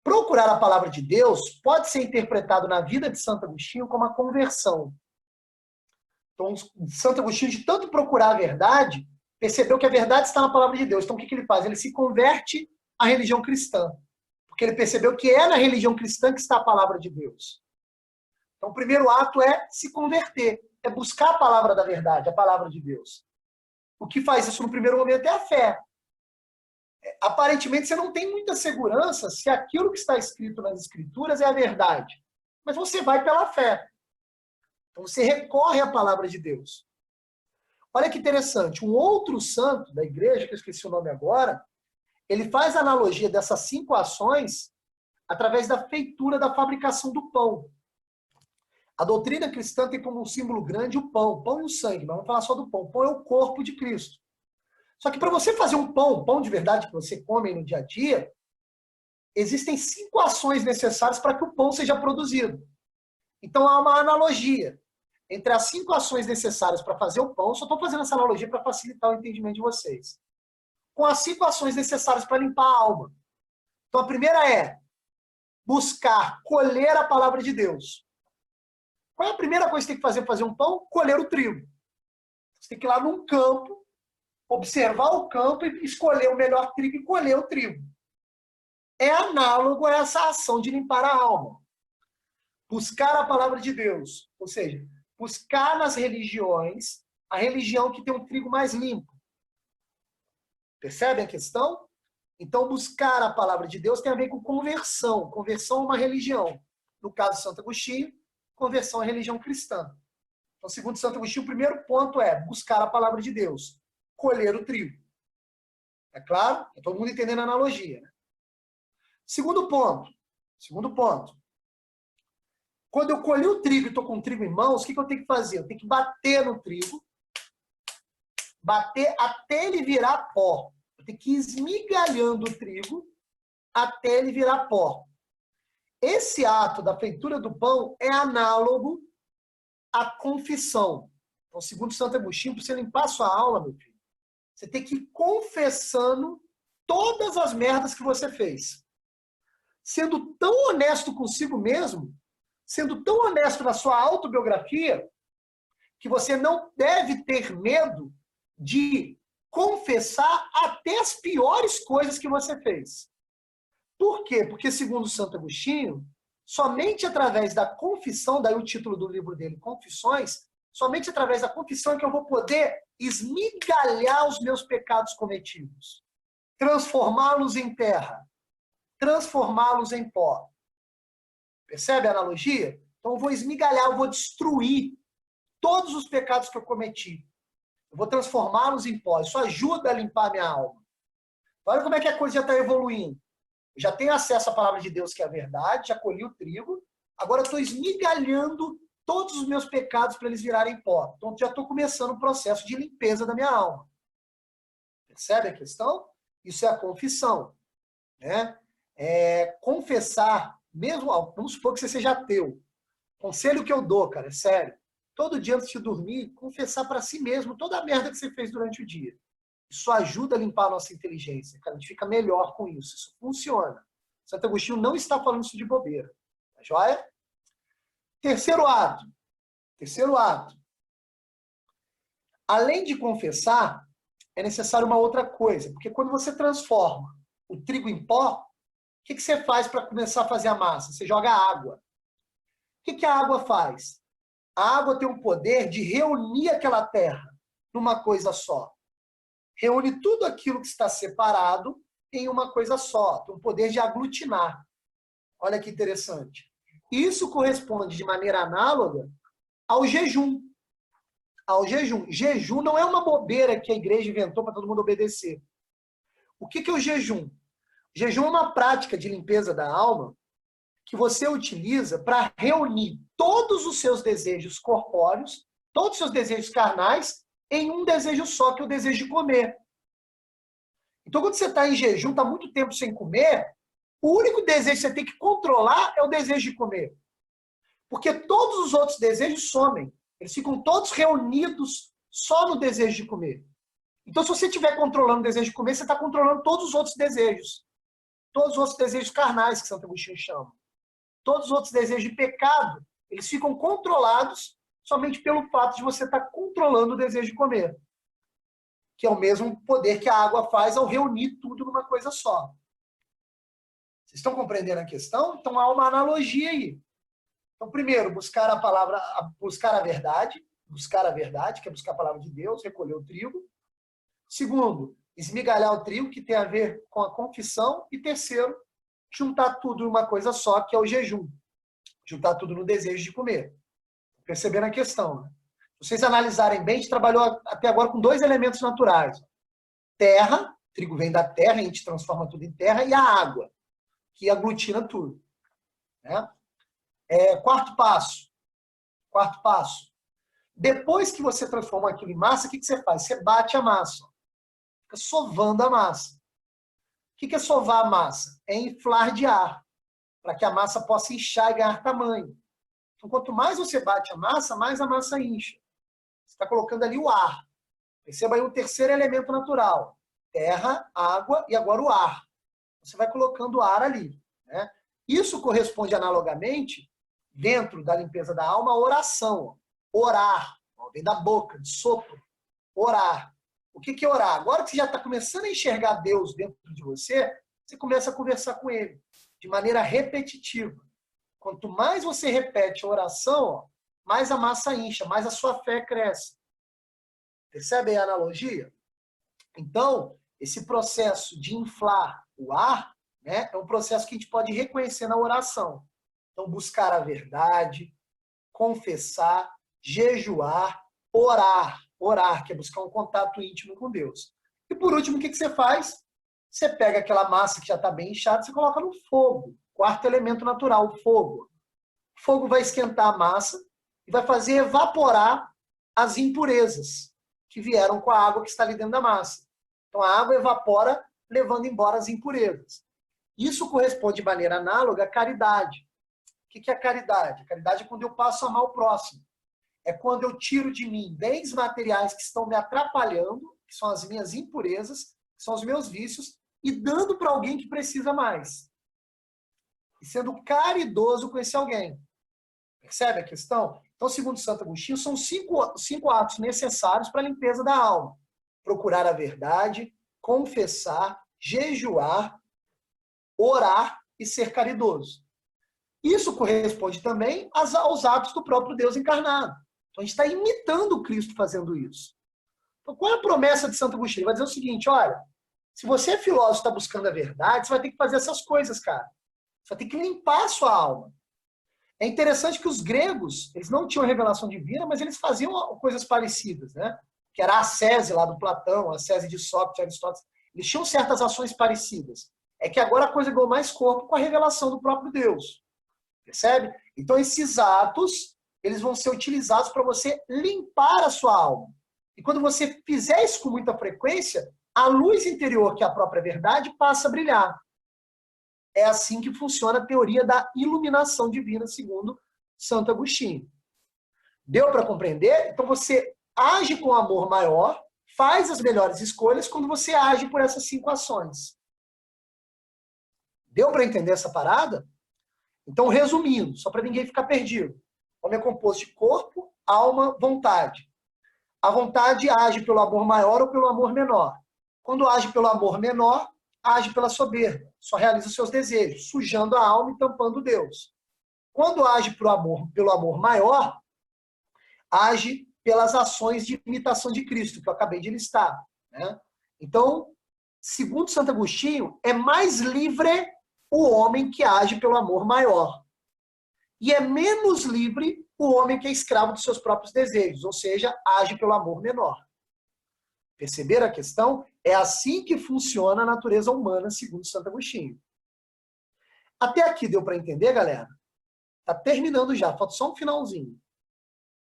Procurar a palavra de Deus pode ser interpretado na vida de Santo Agostinho como a conversão. Então, Santo Agostinho, de tanto procurar a verdade, percebeu que a verdade está na palavra de Deus. Então, o que ele faz? Ele se converte à religião cristã. Porque ele percebeu que é na religião cristã que está a palavra de Deus. Então, o primeiro ato é se converter. É buscar a palavra da verdade, a palavra de Deus. O que faz isso no primeiro momento é a fé. Aparentemente, você não tem muita segurança se aquilo que está escrito nas Escrituras é a verdade. Mas você vai pela fé. Então, você recorre à palavra de Deus. Olha que interessante. Um outro santo da igreja, que eu esqueci o nome agora, ele faz a analogia dessas 5 ações através da feitura da fabricação do pão. A doutrina cristã tem como um símbolo grande o pão e o sangue, mas vamos falar só do pão. O pão é o corpo de Cristo. Só que para você fazer um pão de verdade que você come no dia a dia, existem 5 ações necessárias para que o pão seja produzido. Então há uma analogia entre as 5 ações necessárias para fazer o pão. Só estou fazendo essa analogia para facilitar o entendimento de vocês. Com as 5 ações necessárias para limpar a alma. Então a primeira é buscar colher a palavra de Deus. Qual é a primeira coisa que você tem que fazer para fazer um pão? Colher o trigo. Você tem que ir lá num campo, observar o campo e escolher o melhor trigo e colher o trigo. É análogo a essa ação de limpar a alma. Buscar a palavra de Deus. Ou seja, buscar nas religiões a religião que tem um trigo mais limpo. Percebem a questão? Então, buscar a palavra de Deus tem a ver com conversão. Conversão a uma religião. No caso de Santo Agostinho, conversão à religião cristã. Então, segundo Santo Agostinho, o primeiro ponto é buscar a palavra de Deus. Colher o trigo. É claro? Está todo mundo entendendo a analogia, né? Segundo ponto. Quando eu colhi o trigo e estou com o trigo em mãos, o que eu tenho que fazer? Eu tenho que bater no trigo, bater até ele virar pó. Eu tenho que ir esmigalhando o trigo até ele virar pó. Esse ato da feitura do pão é análogo à confissão. Então, segundo Santo Agostinho, para você limpar a sua alma, meu filho, você tem que ir confessando todas as merdas que você fez. Sendo tão honesto consigo mesmo, sendo tão honesto na sua autobiografia, que você não deve ter medo de confessar até as piores coisas que você fez. Por quê? Porque, segundo Santo Agostinho, somente através da confissão, daí o título do livro dele, Confissões, somente através da confissão é que eu vou poder esmigalhar os meus pecados cometidos, transformá-los em terra, transformá-los em pó. Percebe a analogia? Então eu vou esmigalhar, eu vou destruir todos os pecados que eu cometi. Eu vou transformá-los em pó. Isso ajuda a limpar a minha alma. Olha como é que a coisa já está evoluindo. Eu já tenho acesso à palavra de Deus, que é a verdade, já colhi o trigo, agora eu estou esmigalhando todos os meus pecados para eles virarem pó. Então, já estou começando o processo de limpeza da minha alma. Percebe a questão? Isso é a confissão. Né? Confessar, mesmo, vamos supor que você seja ateu. Conselho que eu dou, cara, é sério. Todo dia antes de dormir, confessar para si mesmo toda a merda que você fez durante o dia. Isso ajuda a limpar a nossa inteligência. Cara, a gente fica melhor com isso. Isso funciona. Santo Agostinho não está falando isso de bobeira. Tá joia? Terceiro ato. Terceiro ato. Além de confessar, é necessário uma outra coisa. Porque quando você transforma o trigo em pó, o que você faz para começar a fazer a massa? Você joga água. O que a água faz? A água tem o poder de reunir aquela terra numa coisa só. Reúne tudo aquilo que está separado em uma coisa só. Tem o poder de aglutinar. Olha que interessante. Isso corresponde de maneira análoga ao jejum. Ao jejum. Jejum não é uma bobeira que a igreja inventou para todo mundo obedecer. O que é o jejum? Jejum é uma prática de limpeza da alma que você utiliza para reunir todos os seus desejos corpóreos, todos os seus desejos carnais, em um desejo só, que é o desejo de comer. Então, quando você está em jejum, está muito tempo sem comer, o único desejo que você tem que controlar é o desejo de comer. Porque todos os outros desejos somem. Eles ficam todos reunidos só no desejo de comer. Então, se você estiver controlando o desejo de comer, você está controlando todos os outros desejos. Todos os outros desejos carnais, que Santo Agostinho chama. Todos os outros desejos de pecado, eles ficam controlados somente pelo fato de você estar controlando o desejo de comer. Que é o mesmo poder que a água faz ao reunir tudo numa coisa só. Vocês estão compreendendo a questão? Então há uma analogia aí. Então, primeiro, buscar a palavra, buscar a verdade, que é buscar a palavra de Deus, recolher o trigo. Segundo, esmigalhar o trigo, que tem a ver com a confissão. E terceiro, juntar tudo em uma coisa só, que é o jejum. Juntar tudo no desejo de comer. Percebendo a questão, né? Se vocês analisarem bem, a gente trabalhou até agora com dois elementos naturais. Terra, trigo vem da terra, a gente transforma tudo em terra, e a água, que aglutina tudo. Né? Quarto passo. Depois que você transforma aquilo em massa, o que você faz? Você bate a massa. Fica sovando a massa. O que é sovar a massa? É inflar de ar, para que a massa possa inchar e ganhar tamanho. Então, quanto mais você bate a massa, mais a massa incha. Você está colocando ali o ar. Perceba aí o terceiro elemento natural. Terra, água e agora o ar. Você vai colocando o ar ali. Né? Isso corresponde analogamente, dentro da limpeza da alma, a oração. Orar. Vem da boca, de sopro. Orar. O que é orar? Agora que você já está começando a enxergar Deus dentro de você, você começa a conversar com Ele. De maneira repetitiva. Quanto mais você repete a oração, mais a massa incha, mais a sua fé cresce. Percebe a analogia? Então, esse processo de inflar o ar, né, é um processo que a gente pode reconhecer na oração. Então, buscar a verdade, confessar, jejuar, orar. Orar, que é buscar um contato íntimo com Deus. E por último, o que você faz? Você pega aquela massa que já está bem inchada, você coloca no fogo. Quarto elemento natural, o fogo. O fogo vai esquentar a massa e vai fazer evaporar as impurezas que vieram com a água que está ali dentro da massa. Então a água evapora, levando embora as impurezas. Isso corresponde de maneira análoga à caridade. O que é a caridade? A caridade é quando eu passo a amar o próximo. É quando eu tiro de mim bens materiais que estão me atrapalhando, que são as minhas impurezas, que são os meus vícios, e dando para alguém que precisa mais. E sendo caridoso com esse alguém. Percebe a questão? Então, segundo Santo Agostinho, são cinco atos necessários para a limpeza da alma. Procurar a verdade, confessar, jejuar, orar e ser caridoso. Isso corresponde também aos atos do próprio Deus encarnado. Então, a gente está imitando o Cristo fazendo isso. Então, qual é a promessa de Santo Agostinho? Ele vai dizer o seguinte, olha, se você é filósofo e está buscando a verdade, você vai ter que fazer essas coisas, cara. Você vai ter que limpar a sua alma. É interessante que os gregos, eles não tinham revelação divina, mas eles faziam coisas parecidas, né? Que era a ascese lá do Platão, a ascese de Sócrates, Aristóteles. Eles tinham certas ações parecidas. É que agora a coisa ganhou mais corpo com a revelação do próprio Deus. Percebe? Então esses atos, eles vão ser utilizados para você limpar a sua alma. E quando você fizer isso com muita frequência, a luz interior, que é a própria verdade, passa a brilhar. É assim que funciona a teoria da iluminação divina, segundo Santo Agostinho. Deu para compreender? Então você age com amor maior, faz as melhores escolhas quando você age por essas 5 ações. Deu para entender essa parada? Então, resumindo, só para ninguém ficar perdido. O homem é composto de corpo, alma, vontade. A vontade age pelo amor maior ou pelo amor menor. Quando age pelo amor menor, age pela soberba. Só realiza os seus desejos, sujando a alma e tampando Deus. Quando age pelo amor maior, age pelas ações de imitação de Cristo, que eu acabei de listar. Né? Então, segundo Santo Agostinho, é mais livre o homem que age pelo amor maior. E é menos livre o homem que é escravo dos seus próprios desejos, ou seja, age pelo amor menor. Perceberam a questão? É assim que funciona a natureza humana, segundo Santo Agostinho. Até aqui deu para entender, galera? Tá terminando já, falta só um finalzinho.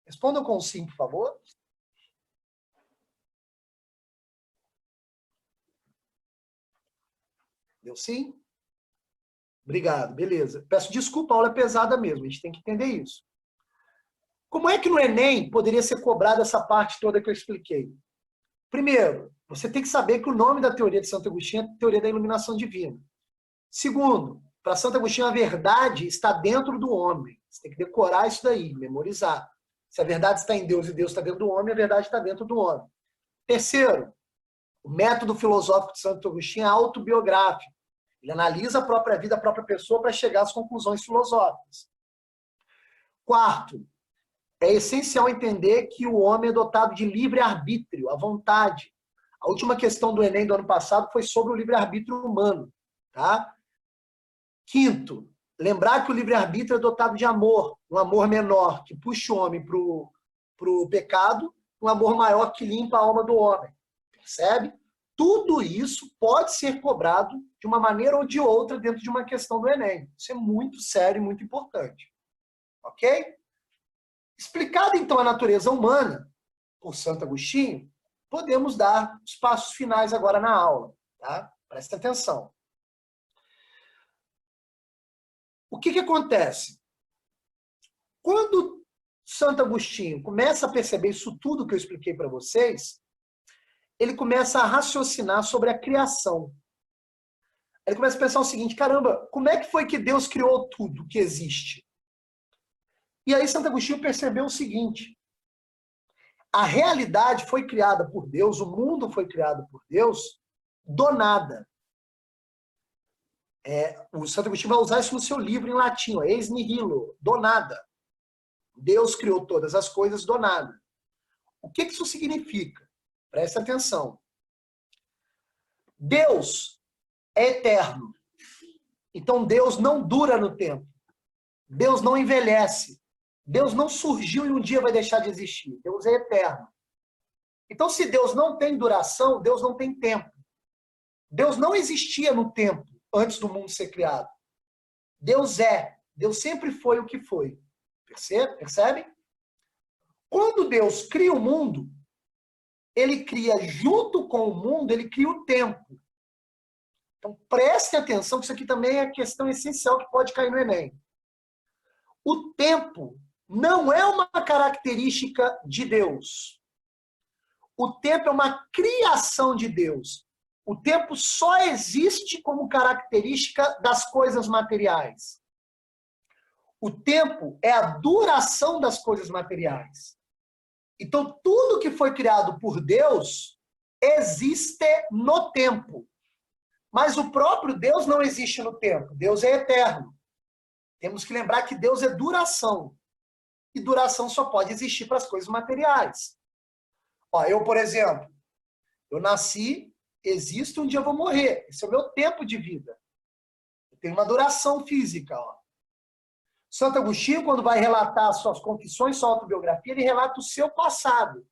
Respondam com sim, por favor. Deu sim? Obrigado, beleza. Peço desculpa, a aula é pesada mesmo, a gente tem que entender isso. Como é que no Enem poderia ser cobrada essa parte toda que eu expliquei? Primeiro, você tem que saber que o nome da teoria de Santo Agostinho é teoria da iluminação divina. Segundo, para Santo Agostinho a verdade está dentro do homem. Você tem que decorar isso daí, memorizar. Se a verdade está em Deus e Deus está dentro do homem, a verdade está dentro do homem. Terceiro, o método filosófico de Santo Agostinho é autobiográfico. Ele analisa a própria vida, a própria pessoa, para chegar às conclusões filosóficas. Quarto, é essencial entender que o homem é dotado de livre-arbítrio, a vontade. A última questão do Enem do ano passado foi sobre o livre-arbítrio humano. Tá? Quinto, lembrar que o livre-arbítrio é dotado de amor, um amor menor que puxa o homem para o pecado, um amor maior que limpa a alma do homem. Percebe? Tudo isso pode ser cobrado de uma maneira ou de outra dentro de uma questão do Enem. Isso é muito sério e muito importante. Ok? Explicada, então, a natureza humana por Santo Agostinho, podemos dar os passos finais agora na aula. Tá? Presta atenção. O que acontece? Quando Santo Agostinho começa a perceber isso tudo que eu expliquei para vocês, ele começa a raciocinar sobre a criação. Ele começa a pensar o seguinte, caramba, como é que foi que Deus criou tudo que existe? E aí Santo Agostinho percebeu o seguinte, a realidade foi criada por Deus, o mundo foi criado por Deus, do nada. O Santo Agostinho vai usar isso no seu livro em latim, ex nihilo, do nada. Deus criou todas as coisas do nada. O que isso significa? Preste atenção. Deus é eterno. Então Deus não dura no tempo. Deus não envelhece. Deus não surgiu e um dia vai deixar de existir. Deus é eterno. Então, se Deus não tem duração, Deus não tem tempo. Deus não existia no tempo antes do mundo ser criado. Deus é. Deus sempre foi o que foi. Percebe? Quando Deus cria o mundo, ele cria junto com o mundo, ele cria o tempo. Então, prestem atenção, que isso aqui também é questão essencial que pode cair no Enem. O tempo não é uma característica de Deus. O tempo é uma criação de Deus. O tempo só existe como característica das coisas materiais. O tempo é a duração das coisas materiais. Então, tudo que foi criado por Deus existe no tempo. Mas o próprio Deus não existe no tempo. Deus é eterno. Temos que lembrar que Deus é duração. E duração só pode existir para as coisas materiais. Ó, eu, por exemplo, eu nasci, existo, um dia eu vou morrer. Esse é o meu tempo de vida. Eu tenho uma duração física. Ó. Santo Agostinho, quando vai relatar suas confissões, sua autobiografia, ele relata o seu passado.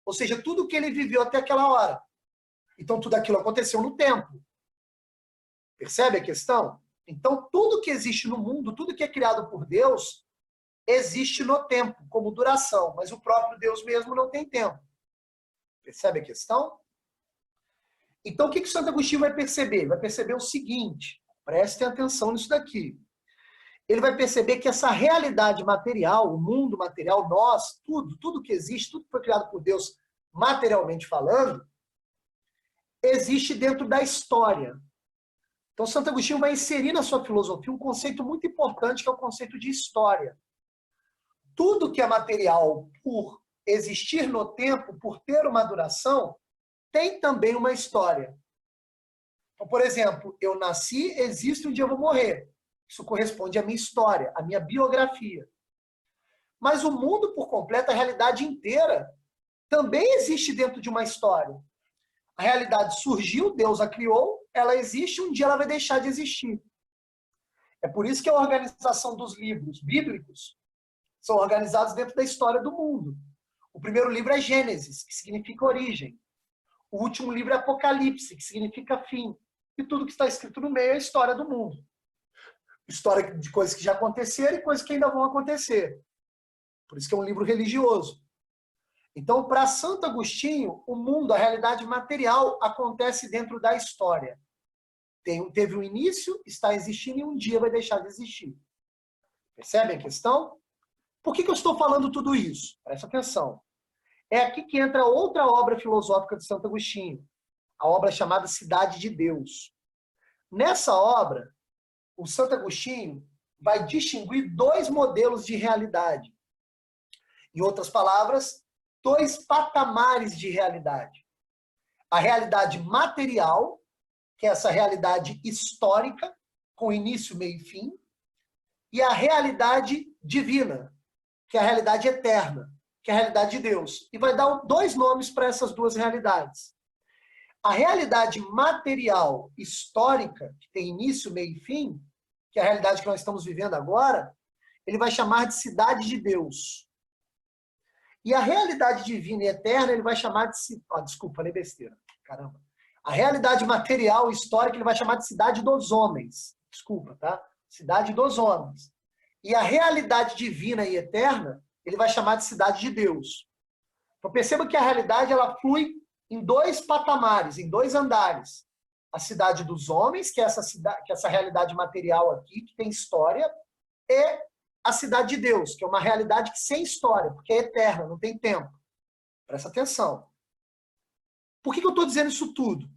Ou seja, tudo o que ele viveu até aquela hora. Então, tudo aquilo aconteceu no tempo. Percebe a questão? Então, tudo que existe no mundo, tudo que é criado por Deus, existe no tempo, como duração, mas o próprio Deus mesmo não tem tempo. Percebe a questão? Então, o que Santo Agostinho vai perceber? Vai perceber o seguinte, prestem atenção nisso daqui. Ele vai perceber que essa realidade material, o mundo material, nós, tudo que existe, tudo que foi criado por Deus, materialmente falando, existe dentro da história. Então, Santo Agostinho vai inserir na sua filosofia um conceito muito importante, que é o conceito de história. Tudo que é material, por existir no tempo, por ter uma duração, tem também uma história. Então, por exemplo, eu nasci, existo e um dia eu vou morrer. Isso corresponde à minha história, à minha biografia. Mas o mundo por completo, a realidade inteira, também existe dentro de uma história. A realidade surgiu, Deus a criou, ela existe, um dia ela vai deixar de existir. É por isso que a organização dos livros bíblicos são organizados dentro da história do mundo. O primeiro livro é Gênesis, que significa origem. O último livro é Apocalipse, que significa fim. E tudo que está escrito no meio é a história do mundo. História de coisas que já aconteceram e coisas que ainda vão acontecer. Por isso que é um livro religioso. Então, para Santo Agostinho, o mundo, a realidade material, acontece dentro da história. Teve um início, está existindo e um dia vai deixar de existir. Percebem a questão? Por que eu estou falando tudo isso? Presta atenção. É aqui que entra outra obra filosófica de Santo Agostinho, a obra chamada Cidade de Deus. Nessa obra, o Santo Agostinho vai distinguir dois modelos de realidade. Em outras palavras, dois patamares de realidade. A realidade material, que é essa realidade histórica, com início, meio e fim, e a realidade divina, que é a realidade eterna, que é a realidade de Deus. E vai dar dois nomes para essas duas realidades. A realidade material histórica, que tem início, meio e fim, que é a realidade que nós estamos vivendo agora, ele vai chamar de cidade de Deus. E a realidade divina e eterna, ele vai chamar de... desculpa, falei besteira. Caramba. A realidade material histórica, ele vai chamar de cidade dos homens. Desculpa, tá? Cidade dos homens. E a realidade divina e eterna, ele vai chamar de cidade de Deus. Então perceba que a realidade, ela flui em dois patamares, em dois andares. A cidade dos homens, que é essa realidade material aqui, que tem história, e a cidade de Deus, que é uma realidade que sem história, porque é eterna, não tem tempo. Presta atenção. Por que eu estou dizendo isso tudo?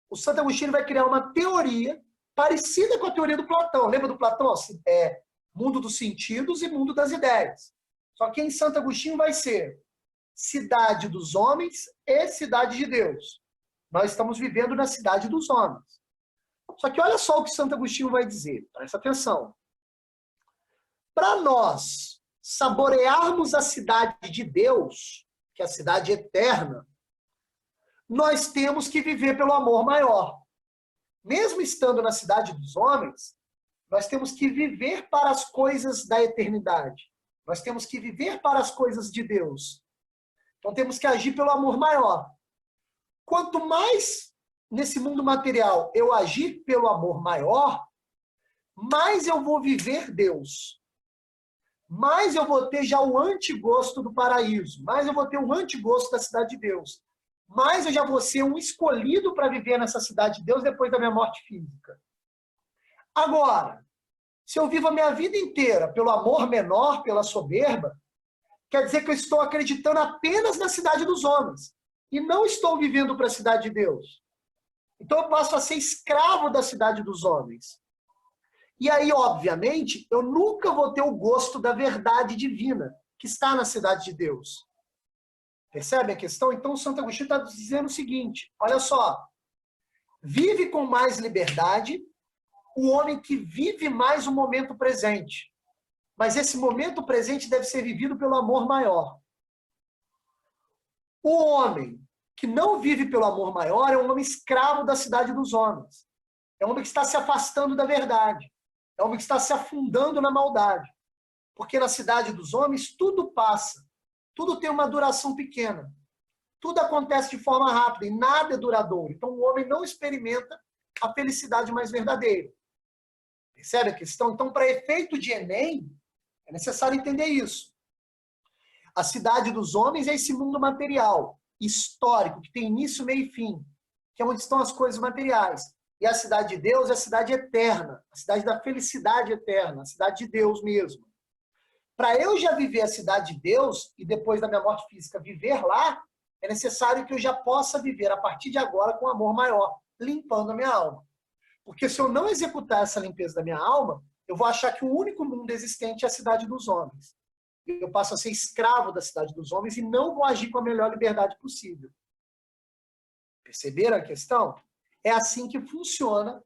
O Santo Agostinho vai criar uma teoria parecida com a teoria do Platão. Lembra do Platão? Mundo dos sentidos e mundo das ideias. Só que em Santo Agostinho vai ser cidade dos homens e cidade de Deus. Nós estamos vivendo na cidade dos homens. Só que olha só o que Santo Agostinho vai dizer. Presta atenção. Para nós saborearmos a cidade de Deus, que é a cidade eterna, nós temos que viver pelo amor maior. Mesmo estando na cidade dos homens, nós temos que viver para as coisas da eternidade. Nós temos que viver para as coisas de Deus. Então temos que agir pelo amor maior. Quanto mais nesse mundo material eu agir pelo amor maior, mais eu vou viver Deus. Mais eu vou ter já o antigosto do paraíso. Mais eu vou ter o antigosto da cidade de Deus. Mais eu já vou ser um escolhido para viver nessa cidade de Deus depois da minha morte física. Agora, se eu vivo a minha vida inteira pelo amor menor, pela soberba, quer dizer que eu estou acreditando apenas na cidade dos homens. E não estou vivendo para a cidade de Deus. Então eu passo a ser escravo da cidade dos homens. E aí, obviamente, eu nunca vou ter o gosto da verdade divina que está na cidade de Deus. Percebe a questão? Então o Santo Agostinho está dizendo o seguinte, olha só, vive com mais liberdade o homem que vive mais o momento presente. Mas esse momento presente deve ser vivido pelo amor maior. O homem que não vive pelo amor maior é um homem escravo da cidade dos homens. É um homem que está se afastando da verdade. É um homem que está se afundando na maldade. Porque na cidade dos homens tudo passa. Tudo tem uma duração pequena. Tudo acontece de forma rápida e nada é duradouro. Então o homem não experimenta a felicidade mais verdadeira. Percebe a questão? Então, para efeito de Enem, É necessário entender isso. A cidade dos homens é esse mundo material, histórico, que tem início, meio e fim, que é onde estão as coisas materiais. E a cidade de Deus é a cidade eterna, a cidade da felicidade eterna, a cidade de Deus mesmo. Para eu já viver a cidade de Deus, e depois da minha morte física viver lá, é necessário que eu já possa viver a partir de agora com amor maior, limpando a minha alma. Porque se eu não executar essa limpeza da minha alma, eu vou achar que o único mundo existente é a cidade dos homens. Eu passo a ser escravo da cidade dos homens e não vou agir com a melhor liberdade possível. Perceberam a questão? É assim que funciona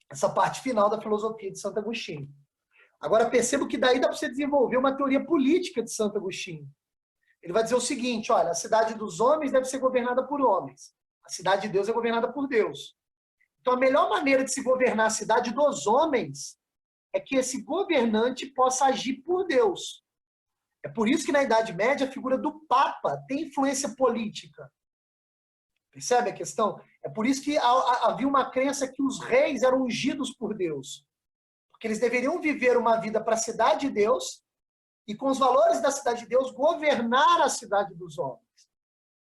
essa parte final da filosofia de Santo Agostinho. Agora perceba que daí dá para você desenvolver uma teoria política de Santo Agostinho. Ele vai dizer o seguinte, olha, a cidade dos homens deve ser governada por homens. A cidade de Deus é governada por Deus. Então a melhor maneira de se governar a cidade dos homens é que esse governante possa agir por Deus. É por isso que na Idade Média a figura do Papa tem influência política. Percebe a questão? É por isso que havia uma crença que os reis eram ungidos por Deus. Porque eles deveriam viver uma vida para a cidade de Deus e com os valores da cidade de Deus governar a cidade dos homens.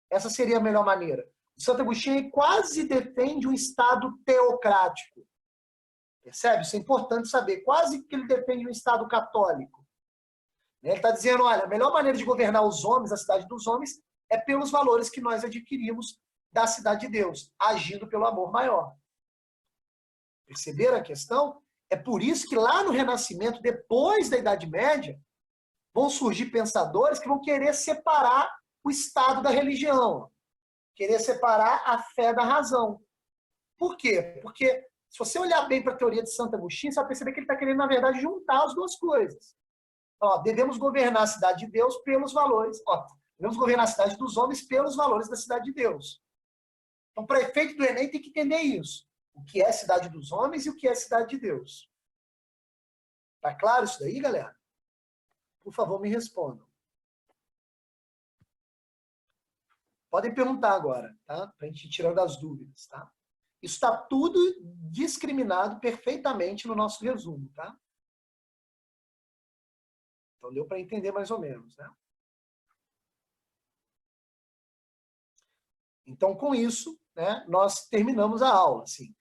Essa seria a melhor maneira. O Santo Agostinho quase defende um Estado teocrático. Percebe? Isso é importante saber. Quase que ele defende um Estado católico. Ele está dizendo, olha, a melhor maneira de governar os homens, a cidade dos homens, é pelos valores que nós adquirimos da cidade de Deus, agindo pelo amor maior. Perceberam a questão? É por isso que lá no Renascimento, depois da Idade Média, vão surgir pensadores que vão querer separar o Estado da religião, querer separar a fé da razão. Por quê? Porque se você olhar bem para a teoria de Santo Agostinho, você vai perceber que ele está querendo, na verdade, juntar as duas coisas. Ó, devemos governar a cidade de Deus pelos valores. Ó, devemos governar a cidade dos homens pelos valores da cidade de Deus. Então, para efeito do Enem, tem que entender isso. O que é cidade dos homens e o que é cidade de Deus. Tá claro isso daí, galera? Por favor, me respondam. Podem perguntar agora, tá? Para a gente ir tirando as dúvidas, tá? Isso está tudo discriminado perfeitamente no nosso resumo, tá? Então, deu para entender mais ou menos, né? Então, com isso, né, nós terminamos a aula. Assim.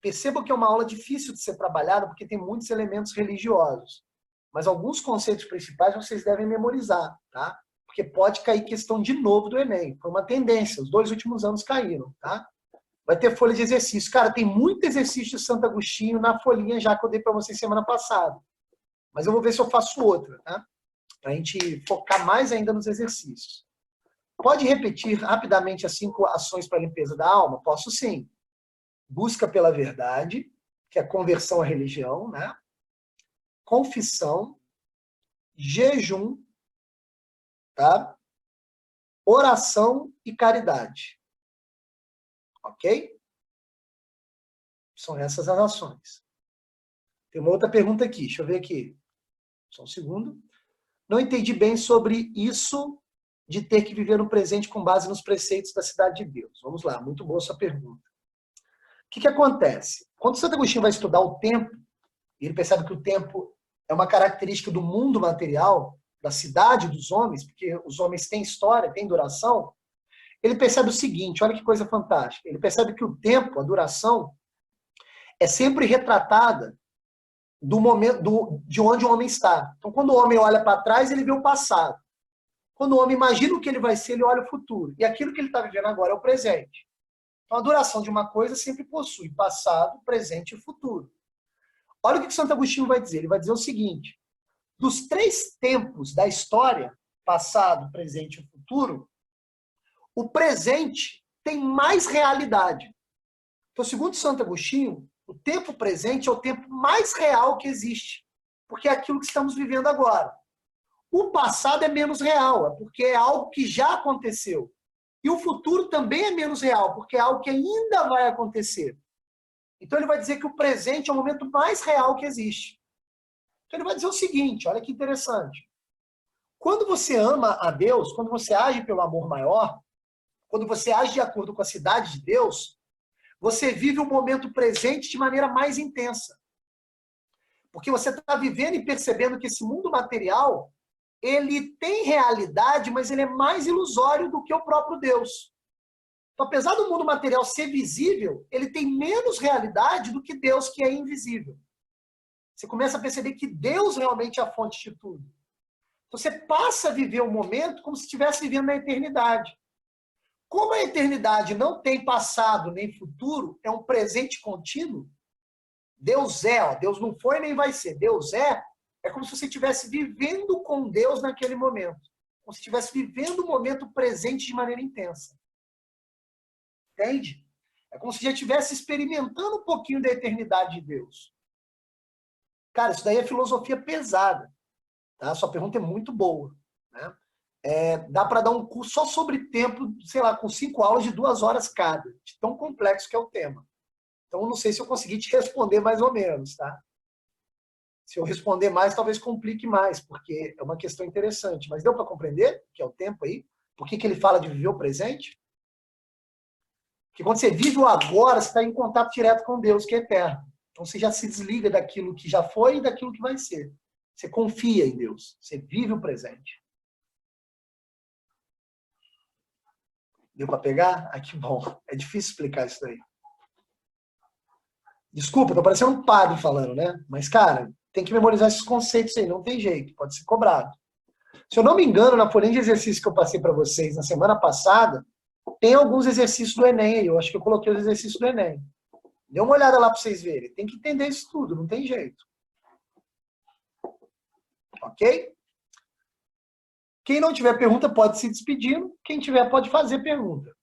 Perceba que é uma aula difícil de ser trabalhada, porque tem muitos elementos religiosos. Mas alguns conceitos principais vocês devem memorizar, tá? Porque pode cair questão de novo do Enem. Foi uma tendência, os 2 últimos anos caíram, tá? Vai ter folha de exercício. Cara, tem muito exercício de Santo Agostinho na folhinha já que eu dei para vocês semana passada. Mas eu vou ver se eu faço outra, tá? Para a gente focar mais ainda nos exercícios. Pode repetir rapidamente as 5 ações para a limpeza da alma? Posso sim. Busca pela verdade, que é a conversão à religião, né? Confissão, jejum, tá? Oração e caridade. Ok? São essas as ações. Tem uma outra pergunta aqui, deixa eu ver aqui. Só um segundo. Não entendi bem sobre isso de ter que viver no presente com base nos preceitos da cidade de Deus. Vamos lá, muito boa sua pergunta. O que acontece? Quando Santo Agostinho vai estudar o tempo, e ele percebe que o tempo é uma característica do mundo material, da cidade dos homens, porque os homens têm história, têm duração, ele percebe o seguinte, olha que coisa fantástica, ele percebe que o tempo, a duração, é sempre retratada do momento, de onde o homem está. Então, quando o homem olha para trás, ele vê o passado. Quando o homem imagina o que ele vai ser, ele olha o futuro. E aquilo que ele está vivendo agora é o presente. Então, a duração de uma coisa sempre possui passado, presente e futuro. Olha o que Santo Agostinho vai dizer. Ele vai dizer o seguinte, dos 3 tempos da história, passado, presente e futuro, o presente tem mais realidade. Então, segundo Santo Agostinho, o tempo presente é o tempo mais real que existe, porque é aquilo que estamos vivendo agora. O passado é menos real, é porque é algo que já aconteceu. E o futuro também é menos real, porque é algo que ainda vai acontecer. Então ele vai dizer que o presente é o momento mais real que existe. Então ele vai dizer o seguinte, olha que interessante. Quando você ama a Deus, quando você age pelo amor maior, quando você age de acordo com a cidade de Deus, você vive o momento presente de maneira mais intensa. Porque você está vivendo e percebendo que esse mundo material, ele tem realidade, mas ele é mais ilusório do que o próprio Deus. Então, apesar do mundo material ser visível, ele tem menos realidade do que Deus, que é invisível. Você começa a perceber que Deus realmente é a fonte de tudo. Então, você passa a viver o momento como se estivesse vivendo na eternidade. Como a eternidade não tem passado nem futuro, é um presente contínuo, Deus é, ó, Deus não foi nem vai ser, Deus é como se você estivesse vivendo com Deus naquele momento. Como se estivesse vivendo o momento presente de maneira intensa. Entende? É como se já estivesse experimentando um pouquinho da eternidade de Deus. Cara, isso daí é filosofia pesada. Tá? Sua pergunta é muito boa. Né? Dá para dar um curso só sobre tempo, sei lá, com 5 aulas de 2 horas cada. De tão complexo que é o tema. Então, não sei se eu consegui te responder mais ou menos, tá? Se eu responder mais, talvez complique mais, porque é uma questão interessante. Mas deu para compreender o que é o tempo aí? Por que ele fala de viver o presente? Porque quando você vive o agora, você está em contato direto com Deus, que é eterno. Então, você já se desliga daquilo que já foi e daquilo que vai ser. Você confia em Deus. Você vive o presente. Deu para pegar? Ah, que bom. É difícil explicar isso daí. Desculpa, tô parecendo um padre falando, né? Mas, cara, tem que memorizar esses conceitos aí, não tem jeito, pode ser cobrado. Se eu não me engano, na folhinha de exercício que eu passei para vocês na semana passada, tem alguns exercícios do Enem, eu acho que eu coloquei os exercícios do Enem. Dê uma olhada lá para vocês verem. Tem que entender isso tudo, não tem jeito. Ok? Quem não tiver pergunta pode se despedindo, quem tiver pode fazer pergunta.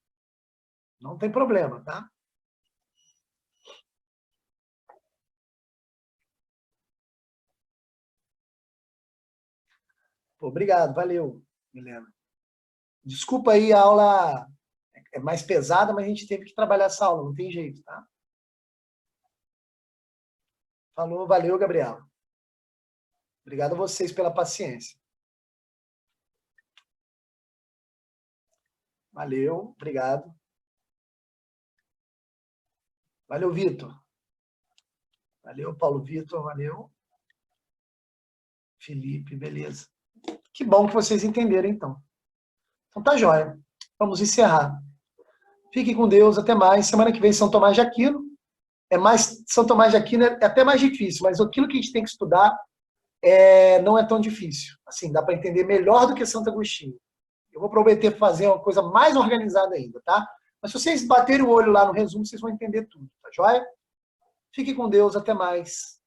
Não tem problema, tá? Obrigado, valeu, Milena. Desculpa aí, a aula é mais pesada, mas a gente teve que trabalhar essa aula, não tem jeito, tá? Falou, valeu, Gabriel. Obrigado a vocês pela paciência. Valeu, obrigado. Valeu, Vitor. Valeu, Paulo Vitor, valeu. Felipe, beleza. Que bom que vocês entenderam, então. Então tá jóia. Vamos encerrar. Fiquem com Deus, até mais. Semana que vem, São Tomás de Aquino. São Tomás de Aquino é até mais difícil, mas aquilo que a gente tem que estudar não é tão difícil. Assim, dá para entender melhor do que Santo Agostinho. Eu vou prometer fazer uma coisa mais organizada ainda, tá? Mas se vocês baterem o olho lá no resumo, vocês vão entender tudo, tá joia? Fiquem com Deus, até mais.